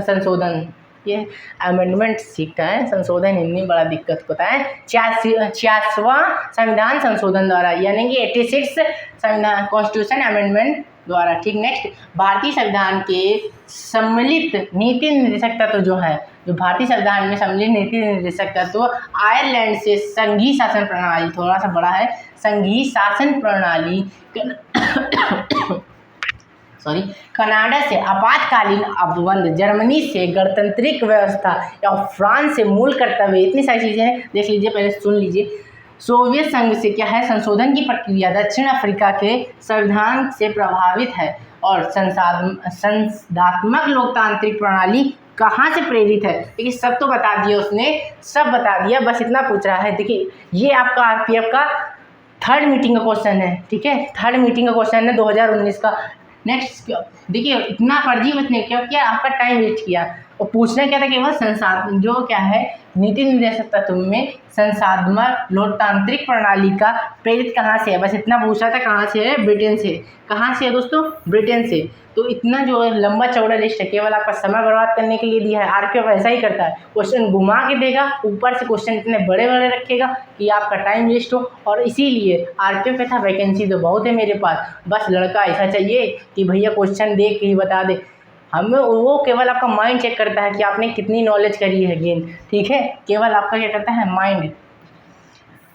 संशोधन। ये अमेंडमेंट सीखता है, संशोधन हिंदी में बड़ा दिक्कत होता है। 86वां संविधान संशोधन द्वारा, यानी कि 86 संविधान कॉन्स्टिट्यूशन अमेंडमेंट द्वारा। ठीक, नेक्स्ट, भारतीय संविधान के सम्मिलित नीति निर्देशक तत्व जो है, जो भारतीय संविधान में सम्मिलित नीति निर्देशक तत्व आयरलैंड से संघीय शासन प्रणाली, थोड़ा सा बड़ा है, संघीय शासन प्रणाली कनाडा से आपातकालीन अपबंध, जर्मनी से गणतांत्रिक व्यवस्था या फ्रांस से मूल कर्तव्य, इतनी सारी चीज़ें हैं, देख लीजिए, पहले सुन लीजिए। सोवियत संघ से क्या है? संशोधन की प्रक्रिया दक्षिण अफ्रीका के संविधान से प्रभावित है और संसदात्मक लोकतांत्रिक प्रणाली कहाँ से प्रेरित है? देखिए सब तो बता दिया उसने, सब बता दिया, बस इतना पूछ रहा है। देखिए ये आपका आरपीएफ का 3rd मीटिंग का क्वेश्चन है। ठीक है, 3rd मीटिंग का क्वेश्चन है 2019 का। नेक्स्ट देखिए, इतना फर्जी मत नहीं क्या आपका टाइम वेस्ट किया, और पूछना क्या था कि वह संसाधन जो क्या है नीति निर्देशक तत्व में संसाधनात्मक लोकतांत्रिक प्रणाली का प्रेरित कहाँ से है? बस इतना पूछा था। कहाँ से है? ब्रिटेन से। कहाँ से है दोस्तों? ब्रिटेन से। तो इतना जो लंबा चौड़ा लिस्ट है केवल आपका समय बर्बाद करने के लिए दिया है। आरपीएफ ऐसा ही करता है, क्वेश्चन घुमा के देगा, ऊपर से क्वेश्चन इतने बड़े बड़े रखेगा कि आपका टाइम वेस्ट हो। और इसीलिए आरपीएफ में था वैकेंसी तो बहुत है मेरे पास, बस लड़का ऐसा चाहिए कि भैया क्वेश्चन देख के ही बता दे। हमें वो केवल आपका माइंड चेक करता है कि आपने कितनी नॉलेज करी है गेन। ठीक है, केवल आपका क्या करता है? माइंड।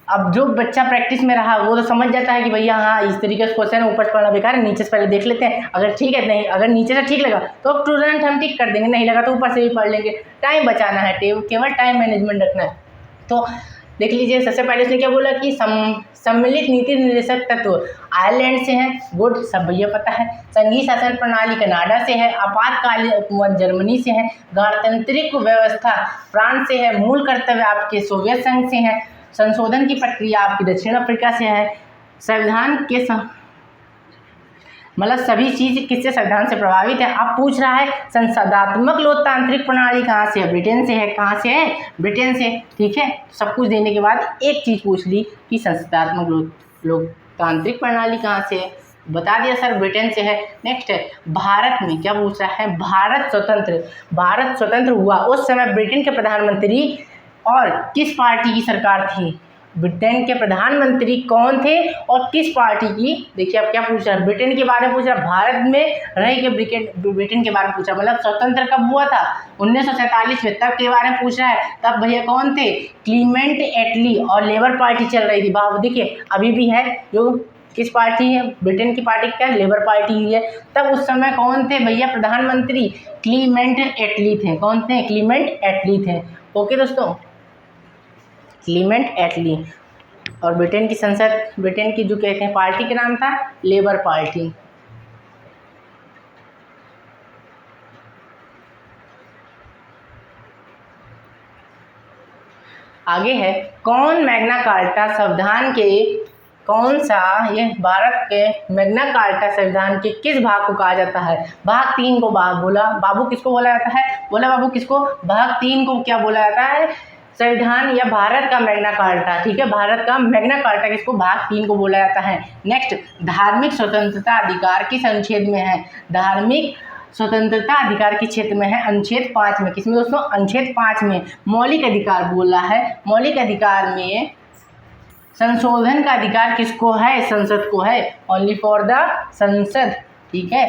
अब जो बच्चा प्रैक्टिस में रहा वो तो समझ जाता है कि भैया हाँ इस तरीके से क्वेश्चन ऊपर से पढ़ना बेकार है, नीचे से पहले देख लेते हैं, अगर ठीक है, नहीं अगर नीचे से ठीक लगा तो तुरंत हम टिक कर देंगे, नहीं लगा तो ऊपर से भी पढ़ लेंगे। टाइम बचाना है, केवल टाइम मैनेजमेंट रखना है। तो देख लीजिए, सबसे पहले उसने क्या बोला कि सम्मिलित नीति निर्देशक तत्व आयरलैंड से है, गुड, सब भैया पता है। संघीय शासन प्रणाली कनाडा से है, आपातकालीन उपबंध जर्मनी से है, गणतांत्रिक व्यवस्था फ्रांस से है, मूल कर्तव्य आपके सोवियत संघ से है, संशोधन की प्रक्रिया आपकी दक्षिण अफ्रीका से है, संविधान के मतलब सभी चीज़ किससे? संविधान से प्रभावित है। अब पूछ रहा है संसदात्मक लोकतांत्रिक प्रणाली कहाँ से है? ब्रिटेन से है। कहाँ से है? ब्रिटेन से। ठीक है, सब कुछ देने के बाद एक चीज़ पूछ ली कि संसदात्मक लोकतांत्रिक प्रणाली कहाँ से है? बता दिया सर, ब्रिटेन से है। नेक्स्ट है भारत में क्या पूछ रहा है? भारत स्वतंत्र हुआ उस समय ब्रिटेन के प्रधानमंत्री और किस पार्टी की सरकार थी? ब्रिटेन के प्रधानमंत्री कौन थे और किस पार्टी की? देखिए अब क्या पूछ रहा है, ब्रिटेन के बारे में पूछ रहा है, भारत में रह के ब्रिटेन के बारे में पूछा, मतलब स्वतंत्र कब हुआ था? 1947 में, तब के बारे में पूछ रहा है। तब भैया कौन थे? क्लीमेंट एटली, और लेबर पार्टी चल रही थी। बाबू देखिए अभी भी है, जो किस पार्टी है? ब्रिटेन की पार्टी क्या? लेबर पार्टी ही है। तब उस समय कौन थे भैया प्रधानमंत्री? क्लीमेंट एटली थे। कौन थे? क्लीमेंट एटली थे। ओके दोस्तों, क्लीमेंट एटली। और ब्रिटेन की संसद, ब्रिटेन की जो कहते हैं पार्टी का नाम था लेबर पार्टी। आगे है, कौन मैग्ना कार्टा संविधान के कौन सा, ये भारत के मैग्ना कार्टा संविधान के किस भाग को कहा जाता है? भाग 3 को बोला बाबू किसको बोला जाता है? बोला बाबू किसको? भाग 3 को क्या बोला जाता है? संविधान या भारत का मैग्ना कार्टा। ठीक है, भारत का मैग्ना कार्टा किसको? भाग 3 को बोला जाता है। नेक्स्ट, धार्मिक स्वतंत्रता अधिकार किस अनुच्छेद में है? धार्मिक स्वतंत्रता अधिकार के क्षेत्र में है अनुच्छेद 5 में। किसमें दोस्तों? अनुच्छेद 5 में मौलिक अधिकार बोला है। मौलिक अधिकार में संशोधन का अधिकार किसको है? संसद को है। ओनली फॉर द संसद। ठीक है,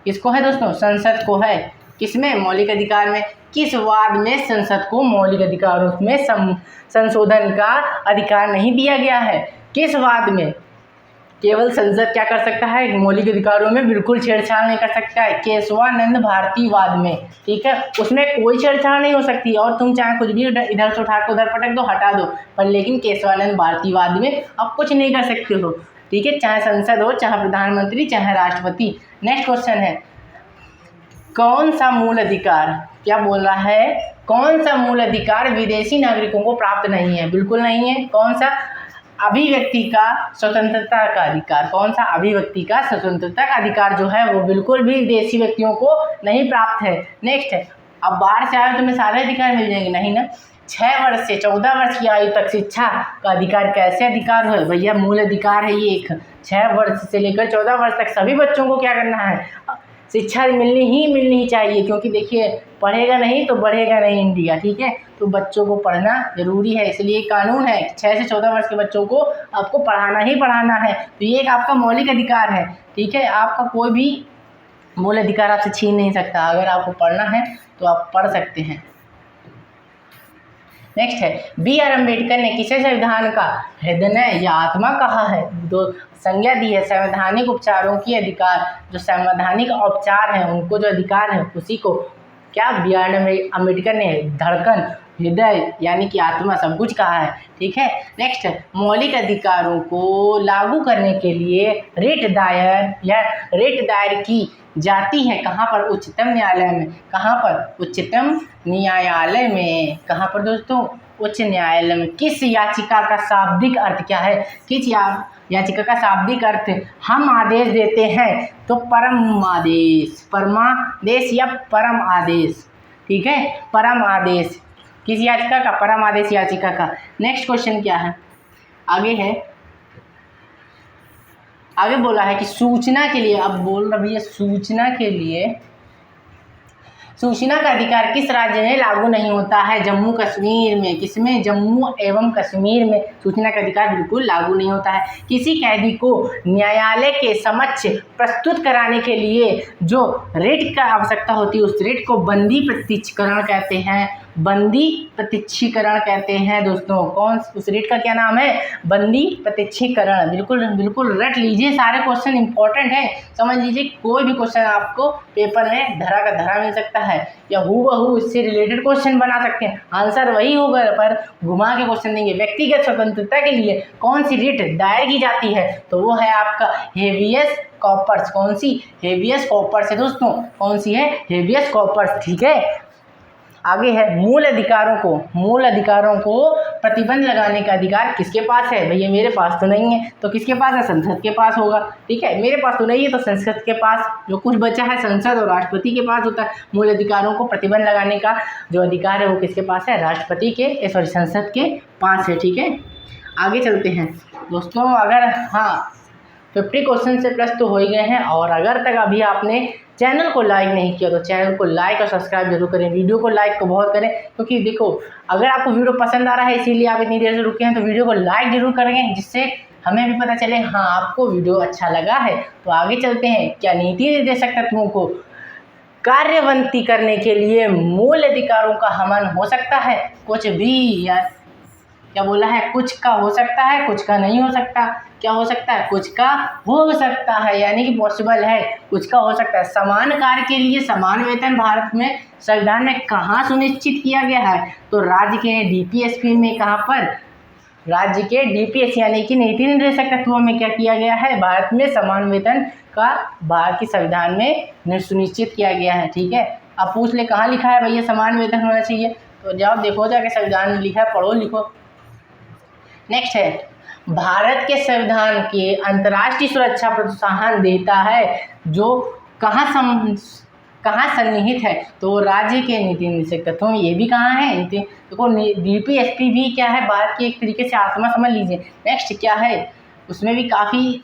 किसको है दोस्तों? संसद को है। किसमें? मौलिक अधिकार में। किस वाद में संसद को मौलिक अधिकारों में संशोधन का अधिकार नहीं दिया गया है? किस वाद में? केवल संसद क्या कर सकता है? मौलिक अधिकारों में बिल्कुल छेड़छाड़ नहीं कर सकता है। केशवानंद भारती वाद में। ठीक है, उसमें कोई छेड़छाड़ नहीं हो सकती और तुम चाहे कुछ भी इधर से उठा के उधर पटक दो, हटा दो, पर लेकिन केशवानंद भारती वाद में आप कुछ नहीं कर सकते हो। ठीक है, चाहे संसद हो, चाहे प्रधानमंत्री, चाहे राष्ट्रपति। नेक्स्ट क्वेश्चन है, कौन सा मूल अधिकार, क्या बोल रहा है, कौन सा मूल अधिकार विदेशी नागरिकों को प्राप्त नहीं है? बिल्कुल नहीं है। कौन सा? अभिव्यक्ति का स्वतंत्रता का अधिकार। कौन सा? अभिव्यक्ति का स्वतंत्रता का अधिकार जो है वो बिल्कुल भी विदेशी व्यक्तियों को नहीं प्राप्त है। नेक्स्ट है, अब बाहर से आए तुम्हें सारे अधिकार मिल जाएंगे? नहीं ना। 6 वर्ष से 14 वर्ष की आयु तक शिक्षा का अधिकार कैसे अधिकार है? भैया मूल अधिकार है ये एक। 6 वर्ष से लेकर 14 वर्ष तक सभी बच्चों को क्या करना है? शिक्षा मिलनी ही चाहिए, क्योंकि देखिए पढ़ेगा नहीं तो बढ़ेगा नहीं इंडिया। ठीक है, तो बच्चों को पढ़ना जरूरी है, इसलिए कानून है 6 से 14 वर्ष के बच्चों को आपको पढ़ाना ही पढ़ाना है। तो ये एक आपका मौलिक अधिकार है। ठीक है, आपका कोई भी मूल अधिकार आपसे छीन नहीं सकता। अगर आपको पढ़ना है तो आप पढ़ सकते हैं। नेक्स्ट है, B.R. अम्बेडकर ने किसे संविधान का हृदय या आत्मा कहा है? दो संज्ञा दी है, संवैधानिक उपचारों की अधिकार। जो संवैधानिक उपचार हैं उनको जो अधिकार है उसी को क्या B.R. अम्बेडकर ने धड़कन, हृदय यानी कि आत्मा सब कुछ कहा है। ठीक है, नेक्स्ट है, मौलिक अधिकारों को लागू करने के लिए रिट दायर की जाती है कहाँ पर? उच्चतम न्यायालय में। कहाँ पर? उच्चतम न्यायालय में। कहाँ पर दोस्तों? उच्च न्यायालय में। किस याचिका का शाब्दिक अर्थ क्या है? किस याचिका का शाब्दिक अर्थ हम आदेश देते हैं तो परम आदेश, परमादेश या परम आदेश। ठीक है, परम आदेश। किस याचिका का? परम आदेश याचिका का। नेक्स्ट क्वेश्चन क्या है? आगे बोला है कि सूचना के लिए, अब बोल रहा भैया सूचना के लिए, सूचना का अधिकार किस राज्य में लागू नहीं होता है? जम्मू कश्मीर में। किसमें? जम्मू एवं कश्मीर में सूचना का अधिकार बिल्कुल लागू नहीं होता है। किसी कैदी को न्यायालय के समक्ष प्रस्तुत कराने के लिए जो रिट की आवश्यकता होती है उस रिट को बंदी प्रत्यक्षीकरण कहते हैं। बंदी प्रत्यक्षीकरण कहते हैं दोस्तों। कौन? उस रिट का क्या नाम है? बंदी प्रत्यक्षीकरण। बिल्कुल रट लीजिए, सारे क्वेश्चन इंपॉर्टेंट है, समझ लीजिए। कोई भी क्वेश्चन आपको पेपर में धरा का धरा मिल सकता है या हूबहू इससे रिलेटेड क्वेश्चन बना सकते हैं। आंसर वही होगा पर घुमा के क्वेश्चन देंगे। व्यक्तिगत स्वतंत्रता के लिए कौन सी रिट दायर की जाती है? तो वो है आपका हेबियस कॉर्पस। कौन सी? हेबियस कॉर्पस है दोस्तों। कौन सी है? Habeas corpus. ठीक है, आगे है, मूल अधिकारों को प्रतिबंध लगाने का अधिकार किसके पास है? भैया मेरे पास तो नहीं है, तो किसके पास है? संसद के पास होगा। ठीक है, मेरे पास तो नहीं है तो संसद के पास, जो कुछ बचा है संसद और राष्ट्रपति के पास होता है। मूल अधिकारों को प्रतिबंध लगाने का जो अधिकार है वो किसके पास है? राष्ट्रपति के संसद के पास है। ठीक है, आगे चलते हैं दोस्तों। अगर 50 क्वेश्चन से प्लस तो हो ही गए हैं, और अगर तक अभी आपने चैनल को लाइक नहीं किया तो चैनल को लाइक और सब्सक्राइब जरूर करें। वीडियो को लाइक तो बहुत करें, क्योंकि देखो अगर आपको वीडियो पसंद आ रहा है इसीलिए आप इतनी देर से रुके हैं, तो वीडियो को लाइक जरूर करेंगे, जिससे हमें भी पता चले हाँ आपको वीडियो अच्छा लगा है। तो आगे चलते हैं। क्या नीति निर्देशक तत्वों को कार्यवंती करने के लिए मूल अधिकारों का हनन हो सकता है? कुछ भी, या क्या बोला है? कुछ का हो सकता है, कुछ का नहीं हो सकता। क्या हो सकता है? कुछ का हो सकता है, यानी कि पॉसिबल है, कुछ का हो सकता है। समान कार्य के लिए समान वेतन भारत में संविधान में कहाँ सुनिश्चित किया गया है? तो राज्य के DPSP में। कहाँ पर? राज्य के डीपीएस यानी कि नीति निर्देशक तत्वों में क्या किया गया है, भारत में समान वेतन का भारत के संविधान में सुनिश्चित किया गया है। ठीक है, अब पूछ ले कहाँ लिखा है भैया समान वेतन होना चाहिए, तो जवाब देखो जाके संविधान में लिखा है, पढ़ो लिखो। नेक्स्ट है, भारत के संविधान के अंतर्राष्ट्रीय सुरक्षा प्रोत्साहन देता है जो कहाँ सन्निहित है, तो राज्य के नीति निर्देशक तत्वों में। ये भी कहाँ है, देखो डीपीएसपी भी क्या है, भारत की एक तरीके से आत्मा समझ लीजिए। नेक्स्ट क्या है, उसमें भी काफ़ी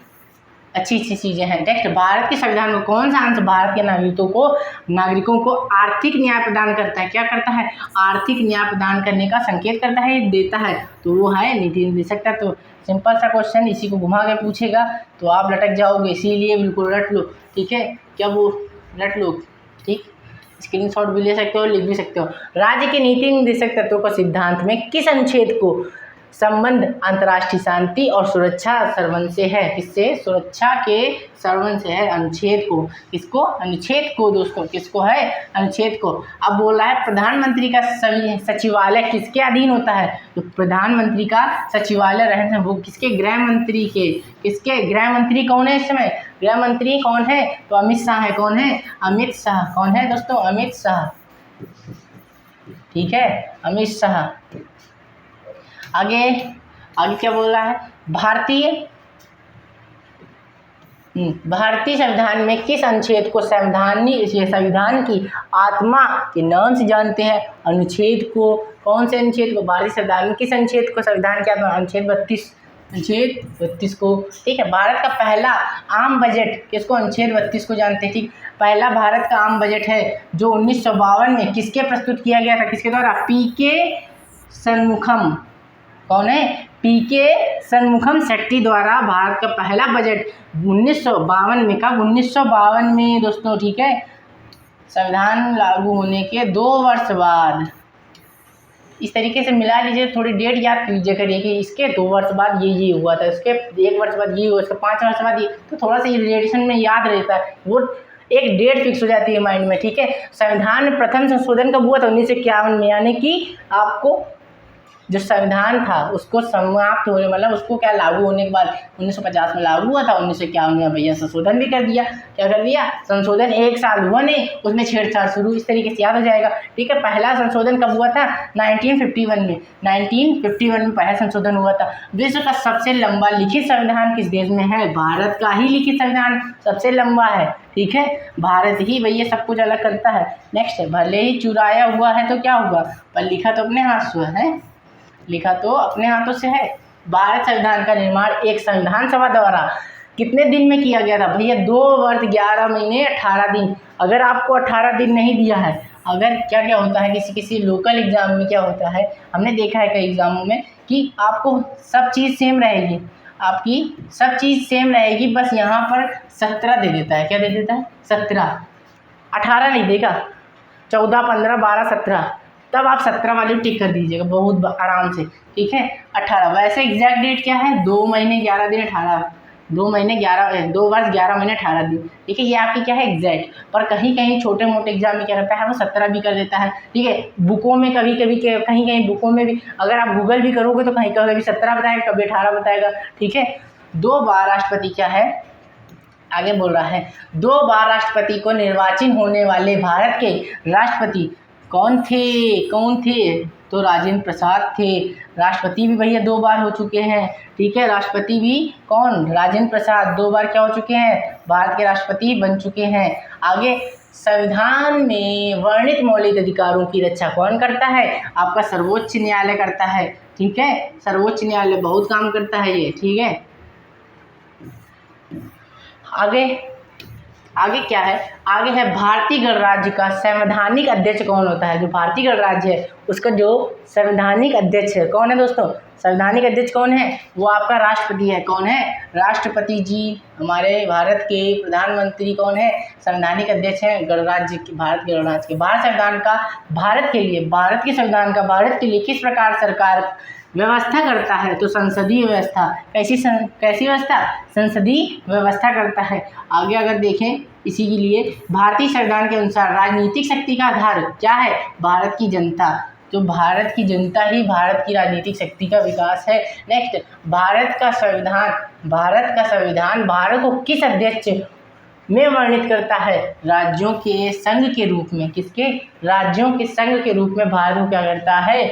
अच्छी चीज़ें हैं। नेक्स्ट, भारत के संविधान में कौन सा अंश भारत के नागरिकों को आर्थिक न्याय प्रदान करता है, क्या करता है, आर्थिक न्याय प्रदान करने का संकेत करता है, देता है, तो वो है नीति निर्देशक तत्व। सिंपल सा क्वेश्चन, इसी को घुमा के पूछेगा तो आप लटक जाओगे, इसीलिए बिल्कुल रट लो। ठीक है, क्या वो रट लो, ठीक, स्क्रीनशॉट भी ले सकते हो, लिख भी सकते हो। राज्य के नीति निर्देशक तत्वों का सिद्धांत में किस अनुच्छेद को संबंध अंतर्राष्ट्रीय शांति और सुरक्षा सर्वन से है, किससे, सुरक्षा के सर्वन से है, अनुच्छेद को, किसको, अनुच्छेद को दोस्तों, किसको है, अनुच्छेद को। अब बोल रहा है प्रधानमंत्री का सचिवालय किसके अधीन होता है, तो प्रधानमंत्री का सचिवालय रहने वो किसके, गृह मंत्री के, किसके, गृह मंत्री कौन है इस समय, गृह मंत्री कौन है, तो अमित शाह है, कौन है, अमित शाह, कौन है दोस्तों, अमित शाह। ठीक है, अमित शाह। आगे क्या बोल रहा है, भारतीय संविधान में किस अनुच्छेद को संविधान की आत्मा के नाम से जानते हैं, अनुच्छेद को, कौन से अनुच्छेद को, भारतीय संविधान में किस अनुच्छेद को संविधान की आत्मा, अनुच्छेद 32 को। ठीक है, भारत का पहला आम बजट किसको, अनुच्छेद 32 को जानते हैं। ठीक, पहला भारत का आम बजट है जो 1952 में किसके प्रस्तुत किया गया था, किसके द्वारा, पीके सन्मुखम, कौन है, पीके सन्मुखम शेट्टी द्वारा भारत का पहला बजट 1952 में, कब, 1952 में दोस्तों। ठीक है, संविधान लागू होने के 2 वर्ष बाद, इस तरीके से मिला लीजिए, थोड़ी डेट याद कीजिए करिए कि इसके 2 वर्ष बाद ये हुआ था, इसके 1 वर्ष बाद ये हुआ, इसके 5 वर्ष बाद ये, तो थोड़ा सा ये रिलेशन में याद रहता है, वो एक डेट फिक्स हो जाती है माइंड में। ठीक है, संविधान में प्रथम संशोधन कब हुआ था, 1951 में, यानी कि आपको जो संविधान था उसको समाप्त होने, मतलब उसको क्या लागू होने के बाद 1950 में लागू हुआ था, 1951 में भैया संशोधन भी कर दिया, क्या कर दिया, संशोधन 1 साल हुआ नहीं, उसमें छेड़छाड़ शुरू, इस तरीके से याद हो जाएगा। ठीक है, पहला संशोधन कब हुआ था, 1951 में, 1951 में पहला संशोधन हुआ था। विश्व का सबसे लंबा लिखित संविधान किस देश में है, भारत का ही लिखित संविधान सबसे लंबा है। ठीक है, भारत ही भैया सब कुछ अलग करता है। नेक्स्ट है, भले ही चुराया हुआ है तो क्या हुआ, पर लिखा तो अपने हाथ से है, लिखा तो अपने हाथों से है। भारत संविधान का निर्माण एक संविधान सभा द्वारा कितने दिन में किया गया था, भैया 2 वर्ष 11 महीने 18 दिन। अगर आपको 18 दिन नहीं दिया है, अगर क्या होता है किसी लोकल एग्जाम में क्या होता है, हमने देखा है कई एग्जामों में कि आपको सब चीज़ सेम रहेगी, आपकी सब चीज़ सेम रहेगी, बस यहाँ पर 17 दे देता है, क्या दे देता है, 17, 18 नहीं देगा, 14, 15, 12, 17, तब आप 17 वाली टिक कर दीजिएगा बहुत आराम से। ठीक है, 18, वैसे एग्जैक्ट डेट क्या है, 2 महीने 11 दिन 18, 2 वर्ष 11 महीने 18 दिन। ठीक है, ये आपकी क्या है एग्जैक्ट, पर कहीं कहीं छोटे मोटे एग्जाम में क्या करता है, वो 17 भी कर देता है। ठीक है, बुकों में कभी कहीं बुकों में भी, अगर आप गूगल भी करोगे तो कहीं कभी 17 बताएगा, कभी 18 बताएगा। ठीक है, 2 बार राष्ट्रपति क्या है, आगे बोल रहा है, 2 बार राष्ट्रपति को निर्वाचित होने वाले भारत के राष्ट्रपति कौन थे, तो राजेंद्र प्रसाद थे। राष्ट्रपति भी भैया 2 बार हो चुके हैं। ठीक है, राष्ट्रपति भी कौन, राजेंद्र प्रसाद 2 बार क्या हो चुके हैं, भारत के राष्ट्रपति बन चुके हैं। आगे, संविधान में वर्णित मौलिक अधिकारों की रक्षा कौन करता है, आपका सर्वोच्च न्यायालय करता है। ठीक है, सर्वोच्च न्यायालय बहुत काम करता है ये। ठीक है, आगे क्या है, आगे है भारतीय गणराज्य का संवैधानिक अध्यक्ष कौन होता है, जो भारतीय गणराज्य है उसका जो संवैधानिक अध्यक्ष है कौन है दोस्तों, संवैधानिक अध्यक्ष कौन है, वो आपका राष्ट्रपति है। कौन है, राष्ट्रपति जी। हमारे भारत के प्रधानमंत्री कौन है, संवैधानिक अध्यक्ष हैं गणराज्य की, भारत के गणराज्य के। भारत संविधान का भारत के लिए, भारत के संविधान का भारत के लिए किस प्रकार सरकार व्यवस्था करता है, तो संसदीय व्यवस्था। कैसी व्यवस्था, संसदीय व्यवस्था करता है। आगे अगर देखें इसी के लिए, भारतीय संविधान के अनुसार राजनीतिक शक्ति का आधार क्या है, भारत की जनता। जो भारत की जनता ही भारत की राजनीतिक शक्ति का विकास है। नेक्स्ट, भारत का संविधान भारत को किस अध्यक्ष में वर्णित करता है? राज्यों के संघ के रूप में। किसके? राज्यों के संघ के रूप में भारत को क्या करता है?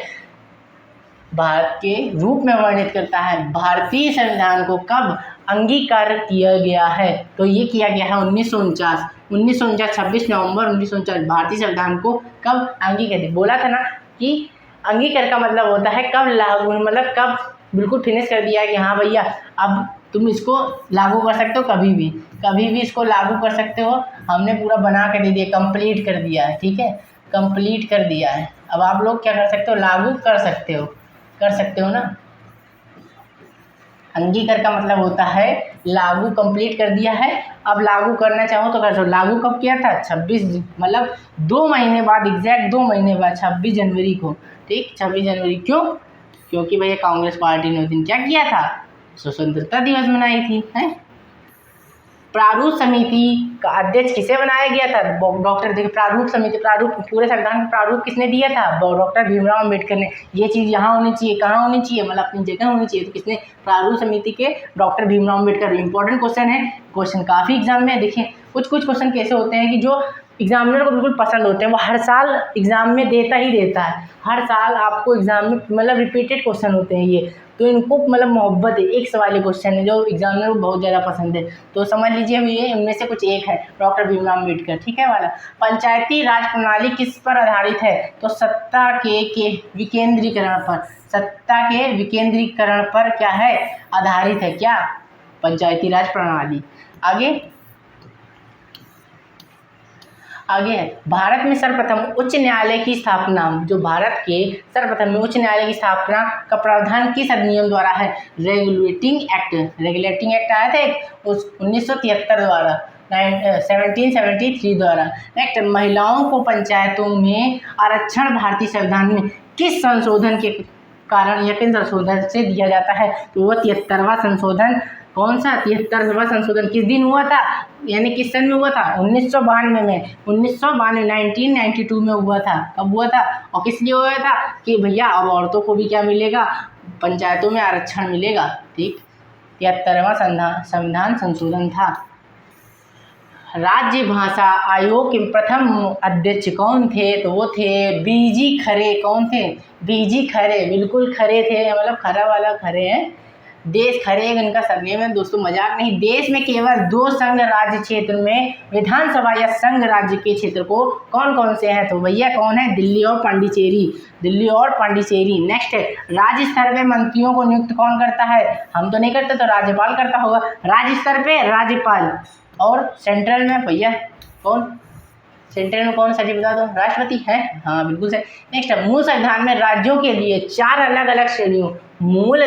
भारत के रूप में वर्णित करता है। भारतीय संविधान को कब अंगीकार किया गया है? तो ये किया गया है 1949 26 नवंबर 1949। भारतीय संविधान को कब अंगीकार? बोला था ना कि अंगीकार का मतलब होता है कब लागू, मतलब कब बिल्कुल फिनिश कर दिया है कि हाँ भैया अब तुम इसको लागू कर सकते हो, कभी भी इसको लागू कर सकते हो। हमने पूरा बना कर दे दिया, कंप्लीट कर दिया है। ठीक है, कंप्लीट कर दिया है। अब आप लोग क्या कर सकते हो? लागू कर सकते हो ना। अंगीकार का मतलब होता है लागू, कंप्लीट कर दिया है, अब लागू करना चाहो तो कर सकते हो। लागू कब किया था? 26 मतलब 2 महीने बाद, एग्जैक्ट 2 महीने बाद 26 जनवरी को। ठीक, 26 जनवरी। क्यों? क्योंकि भैया कांग्रेस पार्टी ने उस दिन क्या किया था? स्वतंत्रता दिवस मनाई थी। है प्रारूप समिति का अध्यक्ष किसे बनाया गया था? डॉक्टर, देखिए प्रारूप समिति, प्रारूप पूरे संविधान का प्रारूप किसने दिया था? डॉक्टर भीमराव अम्बेडकर ने। ये चीज़ यहाँ होनी चाहिए, कहाँ होनी चाहिए? मतलब अपनी जगह होनी चाहिए। तो किसने? प्रारूप समिति के doctor Bhimrao Ambedkar. Important question है, क्वेश्चन काफ़ी एग्जाम में। देखिए कुछ क्वेश्चन कैसे होते हैं कि जो एग्जामिनर को बिल्कुल पसंद होते हैं, वो हर साल एग्जाम में देता है। हर साल आपको एग्जाम में मतलब रिपीटेड क्वेश्चन होते हैं ये, तो इनको मतलब मोहब्बत है। एक सवाल क्वेश्चन है जो एग्जामिनर को बहुत ज़्यादा पसंद है, तो समझ लीजिए ये इनमें से कुछ एक है, डॉक्टर भीमराव अम्बेडकर। ठीक है वाला। पंचायती राज प्रणाली किस पर आधारित है? तो सत्ता के विकेंद्रीकरण पर। सत्ता के विकेंद्रीकरण पर क्या है? आधारित है। क्या? पंचायती राज प्रणाली। आगे है भारत में सर्वप्रथम उच्च न्यायालय की स्थापना। जो भारत के सर्वप्रथम उच्च न्यायालय की स्थापना का प्रावधान किस अधिनियम द्वारा है? रेगुलेटिंग एक्ट आया था एक, उस 1973 द्वारा, 1773 द्वारा। नेक्स्ट, महिलाओं को पंचायतों में आरक्षण भारतीय संविधान में किस संशोधन के कारण या किन संशोधन से दिया जाता है? तो वो 73वां संशोधन। कौन सा? 73वां संशोधन किस दिन हुआ था, यानी किस सन में हुआ था? 1992 में। 1992 में हुआ था। कब हुआ था और किस लिए हुआ था? कि भैया अब औरतों को भी क्या मिलेगा? पंचायतों में आरक्षण मिलेगा। ठीक, 73वां संविधान संशोधन था। राज्य भाषा आयोग के प्रथम अध्यक्ष कौन थे? तो वो थे बीजी खरे। कौन थे? बीजी खरे। बिल्कुल खरे थे, मतलब खरा वाला खरे हैं। देश खरे इनका सरनेम है दोस्तों, मजाक नहीं। देश में केवल 2 संघ राज्य क्षेत्र में विधानसभा या संघ राज्य के क्षेत्र को कौन कौन से हैं? तो भैया कौन है? दिल्ली और पांडिचेरी। नेक्स्ट है राज्य स्तर पे मंत्रियों को नियुक्त कौन करता है? हम तो नहीं करते, तो राज्यपाल करता होगा। राज्य स्तर पे राज्यपाल, और सेंट्रल में भैया कौन? सेंट्रल में कौन सचिव बता दो? राष्ट्रपति है। हाँ बिल्कुल सही। नेक्स्ट, मूल संविधान में राज्यों के लिए 4 अलग अलग श्रेणियों, मूल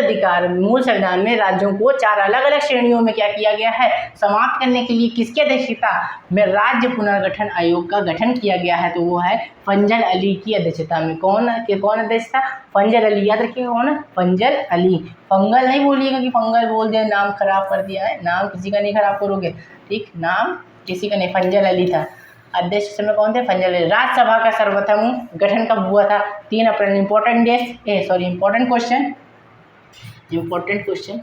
संविधान में राज्यों को 4 अलग अलग श्रेणियों में क्या किया गया है? समाप्त करने के लिए किसकी अध्यक्षता में राज्य पुनर्गठन आयोग का गठन किया गया है? तो वो है फंजल अली की अध्यक्षता में। कौन अध्यक्ष था? फंजल अली। याद रखिएगा कौन है? फंजल अली। फंगल नहीं बोलिएगा कि फंगल बोल दिया, नाम खराब कर दिया है। नाम किसी का नहीं खराब करोगे। ठीक, नाम किसी का नहीं, फंजल अली था अध्यक्ष। समय कौन थे? फंजल अली। राज्यसभा का सर्वप्रथम गठन कब हुआ था? 3 अप्रैल। Important question.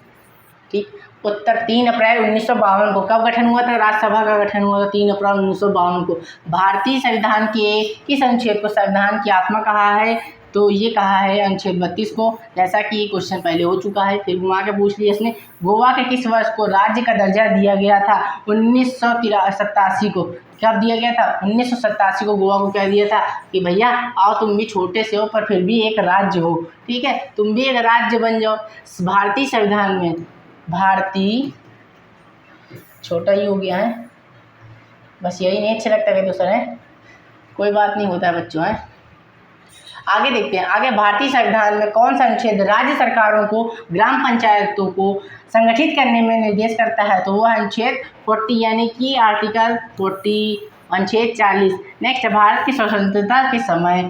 ठीक, उत्तर 3 अप्रैल 1952 को। कब गठन हुआ था? राज्यसभा का गठन हुआ था 3 अप्रैल 1952 को। भारतीय संविधान के किस अनुच्छेद को संविधान की आत्मा कहा है? तो ये कहा है अनुच्छेद 32 को। जैसा कि ये क्वेश्चन पहले हो चुका है, फिर घुमा के पूछ लिया इसने। गोवा के किस वर्ष को राज्य का दर्जा दिया गया था? 1987 को। कब दिया गया था? 1987 को गोवा को कह दिया था कि भैया आओ, तुम भी छोटे से हो पर फिर भी एक राज्य हो। ठीक है, तुम भी एक राज्य बन जाओ। भारतीय संविधान में छोटा ही हो गया है, बस यही नहीं अच्छा लगता है दूसरा है, कोई बात नहीं, होता है बच्चों। है आगे देखते हैं। आगे भारतीय संविधान में कौन सा अनुच्छेद राज्य सरकारों को ग्राम पंचायतों को संगठित करने में निर्देश करता है? तो वह अनुच्छेद 40, यानी कि आर्टिकल 40, अनुच्छेद 40। नेक्स्ट, भारत की स्वतंत्रता के समय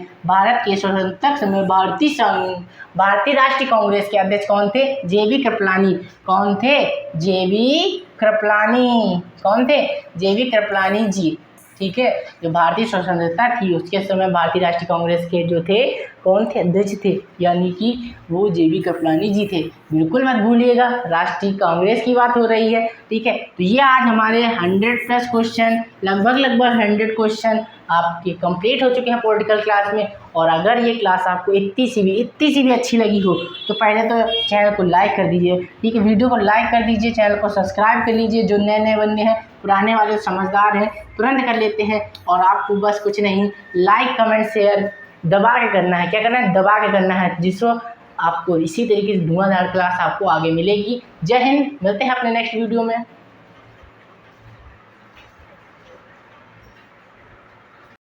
भारतीय राष्ट्रीय कांग्रेस के अध्यक्ष कौन थे? जेबी कृपलानी। कौन थे? जेबी कृपलानी। कौन थे? जेबी कृपलानी जी। ठीक है। जो भारतीय स्वतंत्रता थी उसके समय भारतीय राष्ट्रीय कांग्रेस के जो थे कौन थे, अध्यक्ष थे, यानी कि वो JB कृपलानी जी थे। बिल्कुल मत भूलिएगा, राष्ट्रीय कांग्रेस की बात हो रही है, ठीक है। तो ये आज हमारे 100+ क्वेश्चन, लगभग 100 क्वेश्चन आपके कंप्लीट हो चुके हैं पॉलिटिकल क्लास में। और अगर ये क्लास आपको इतनी सी भी अच्छी लगी हो तो पहले तो चैनल को लाइक कर दीजिए, ठीक है। वीडियो को लाइक कर दीजिए, चैनल को सब्सक्राइब कर लीजिए। जो नए नए बंदे हैं, पुराने वाले समझदार हैं, तुरंत कर लेते हैं। और आपको बस कुछ नहीं, लाइक कमेंट शेयर दबा के करना है। क्या करना है? दबा के करना है, जिससे आपको इसी तरीके से धुआंधार क्लास आपको आगे मिलेगी। जय हिंद, मिलते हैं अपने नेक्स्ट वीडियो में।